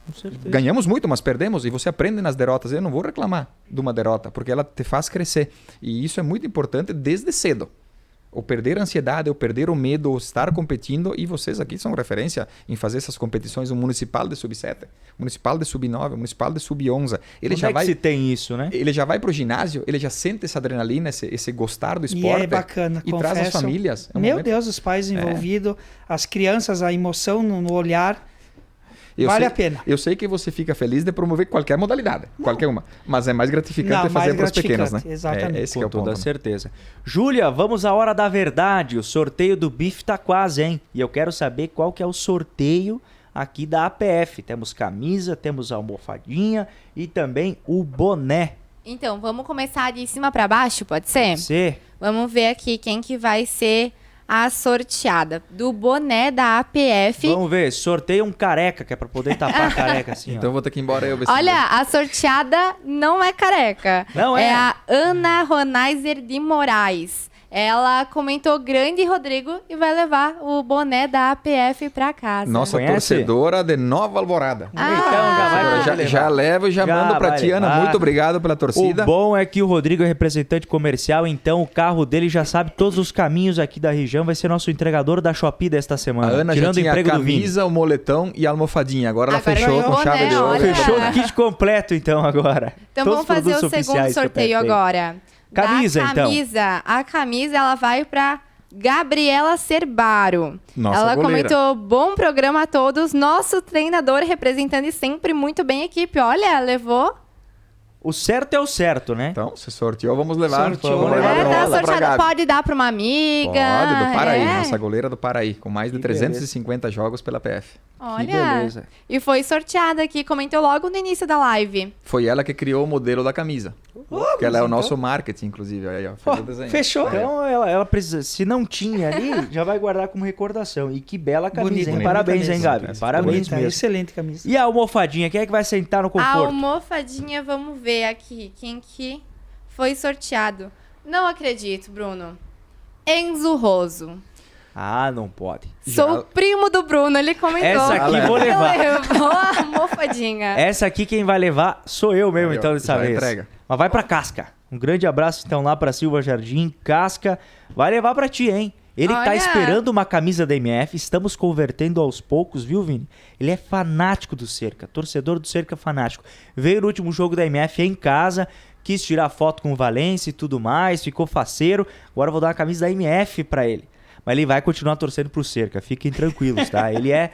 Com certeza. Ganhamos muito, mas perdemos. E você aprende nas derrotas. Eu não vou reclamar de uma derrota, porque ela te faz crescer. E isso é muito importante desde cedo. Ou perder a ansiedade, ou perder o medo, ou estar competindo. E vocês aqui são referência em fazer essas competições. O municipal de sub-7, municipal de sub-9, municipal de sub-11. Ele Onde já é que vai, se tem isso, né? ele já vai pro ginásio, ele já sente essa adrenalina, esse gostar do E esporte. é bacana, E traz as confesso. famílias. É um Meu momento- Deus, os pais envolvidos, as crianças, a emoção no olhar. Eu Vale sei- a pena. Eu sei que você fica feliz de promover qualquer modalidade, qualquer uma. Mas é mais gratificante Não, fazer mais para os pequenos, né? gratificante, exatamente. Esse que é Com o ponto. toda né? certeza. Júlia, vamos à hora da verdade. O sorteio do bife tá quase, hein? E eu quero saber qual que é o sorteio aqui da APF. Temos camisa, temos a almofadinha e também o boné. Então, vamos começar de cima para baixo, pode ser? Você? Vamos ver aqui quem que vai ser a sorteada do boné da APF. Vamos ver, sorteia um careca, que é pra poder tapar a careca assim, Então eu ó. vou ter que ir embora eu ver Olha, a sorteada não é careca. Não é? É a Ana Ronaiser de Moraes. Ela comentou grande Rodrigo e vai levar o boné da APF pra casa. Nossa Conhece? torcedora de Nova Alvorada. Então já vai Ah. poder levar. Já levo e já mando pra vai ti, Ana. levar. Muito obrigado pela torcida. O bom é que o Rodrigo é representante comercial, então o carro dele já sabe todos os caminhos aqui da região, vai ser nosso entregador da Shopee desta A semana. Ana tirando já o tinha a emprego do Vini. camisa, o moletom e a almofadinha. Agora ela Agora fechou ganhou, com chave né? de ouro. Olha. Fechou o kit completo então agora. Então Todos vamos fazer os o produtos segundo oficiais que a sorteio PF tem. agora. Camisa, da camisa, A camisa, ela vai pra Gabriela Cerbaro. Nossa Ela goleira. comentou, bom programa a todos. Nosso treinador representando sempre muito bem a equipe. Olha, levou... O certo é o certo, né? Então, se sorteou, vamos levar. Sorteou, Vamos levar né? de tá volta pra sorteada, Gabi. pode dar pra uma amiga. Pode, do Paraí. é. Nossa goleira do Paraí. Com mais de Que 350 jogos pela PF. Olha, beleza. e foi sorteada aqui, comentou logo no início da live. Foi ela que criou o modelo da camisa. Porque ela é o nosso marketing, inclusive. Aí, ó, fez o desenho. Fechou. Então ela precisa, se não tinha ali, já vai guardar como recordação. E que bela camisa, Bonita, hein? bonita Parabéns, hein, mesmo. Gabi? Essa Parabéns Bonita, mesmo. excelente camisa. E a almofadinha, quem é que vai sentar no A conforto? almofadinha, vamos ver aqui, quem que foi sorteado. Não acredito, Bruno. Enzo Roso. Ah, não pode. Sou o primo do Bruno, ele comentou. Essa aqui que vou levar. levou a almofadinha. Essa aqui quem vai levar sou eu mesmo, Aí, ó, então, dessa já vez. entrega. Mas vai pra Casca. Um grande abraço, então, lá pra Silva Jardim. Casca vai levar pra ti, hein? Ele tá Olha. esperando uma camisa da MF. Estamos convertendo aos poucos, viu, Vini? Ele é fanático do Cerca. Torcedor do Cerca fanático. Veio no último jogo da MF em casa. Quis tirar foto com o Valência e tudo mais. Ficou faceiro. Agora eu vou dar uma camisa da MF pra ele. Mas ele vai continuar torcendo pro Cerca. Fiquem tranquilos, tá? Ele é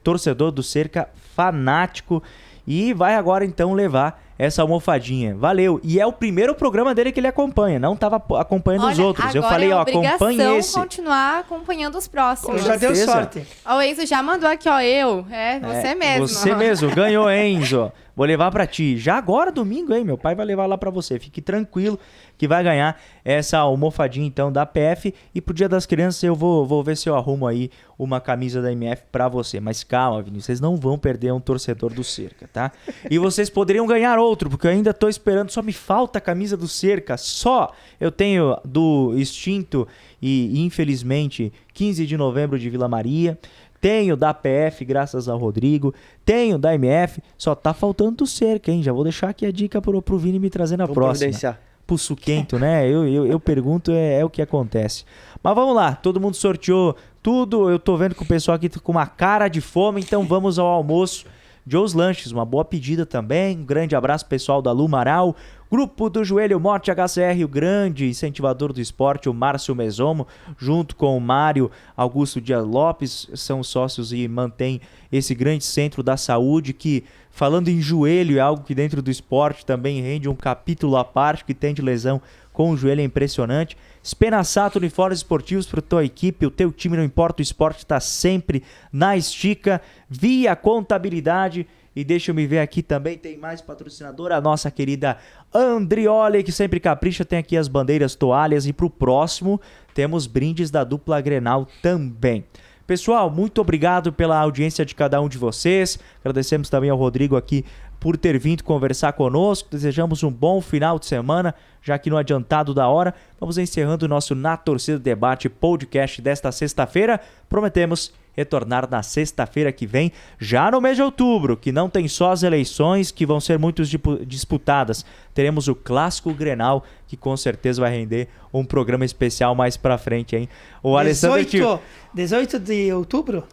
torcedor do Cerca fanático. E vai agora, então, levar essa almofadinha. Valeu. E é o primeiro programa dele que ele acompanha. Não tava acompanhando os Olha, outros. Eu agora falei, é ó, acompanhe obrigação esse. continuar acompanhando os próximos. Já deu certeza. sorte. Ó, o Enzo já mandou aqui, ó, você mesmo. Você mesmo, ganhou, Enzo. Vou levar pra ti. Já agora, domingo, hein? Meu pai vai levar lá pra você. Fique tranquilo que vai ganhar essa almofadinha, então, da PF. E pro Dia das Crianças eu vou ver se eu arrumo aí uma camisa da MF pra você. Mas calma, Vinícius, vocês não vão perder um torcedor do Cerca, tá? E vocês poderiam ganhar outro, porque eu ainda tô esperando. Só me falta a camisa do Cerca. Só eu tenho do extinto e, infelizmente, 15 de novembro de Vila Maria. Tenho da PF, graças ao Rodrigo. Tenho da MF. Só tá faltando do Cerca, hein? Já vou deixar aqui a dica pro Vini me trazer na Vamos próxima. providenciar. Pulso quento, né? Eu pergunto, é o que acontece. Mas vamos lá, todo mundo sorteou tudo. Eu tô vendo que o pessoal aqui tá com uma cara de fome, então vamos ao almoço. Joe's Lanches, uma boa pedida também. Um grande abraço pessoal da Lumaral. Grupo do Joelho Morte HCR, o grande incentivador do esporte, o Márcio Mesomo, junto com o Mário Augusto Dias Lopes, são sócios e mantém esse grande centro da saúde que, falando em joelho, é algo que dentro do esporte também rende um capítulo à parte, que tem de lesão com o joelho é impressionante. Spenasato Uniformes Esportivos para a tua equipe, o teu time, não importa o esporte, está sempre na estica. Via Contabilidade. E deixa eu me ver aqui também, tem mais patrocinadora, a nossa querida Andrioli, que sempre capricha, tem aqui as bandeiras, toalhas, e pro próximo temos brindes da dupla Grenal também. Pessoal, muito obrigado pela audiência de cada um de vocês, agradecemos também ao Rodrigo aqui por ter vindo conversar conosco, desejamos um bom final de semana, já que no adiantado da hora, vamos encerrando o nosso Na Torcida Debate podcast desta sexta-feira, prometemos retornar na sexta-feira que vem, já no mês de outubro, que não tem só as eleições, que vão ser muito disputadas. Teremos o Clássico Grenal, que com certeza vai render um programa especial mais pra frente, hein? O Alessandro 18 de outubro?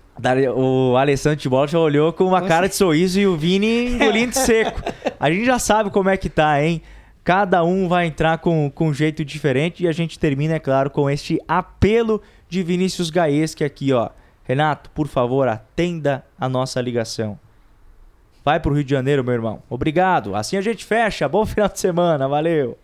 O Alessandro Tibol já olhou com uma cara de sorriso e o Vini engolindo seco. A gente já sabe como é que tá, hein? Cada um vai entrar com um jeito diferente e a gente termina, é claro, com este apelo de Vinícius Gaeschi aqui, ó. Renato, por favor, atenda a nossa ligação. Vai pro Rio de Janeiro, meu irmão. Obrigado. Assim a gente fecha. Bom final de semana. Valeu.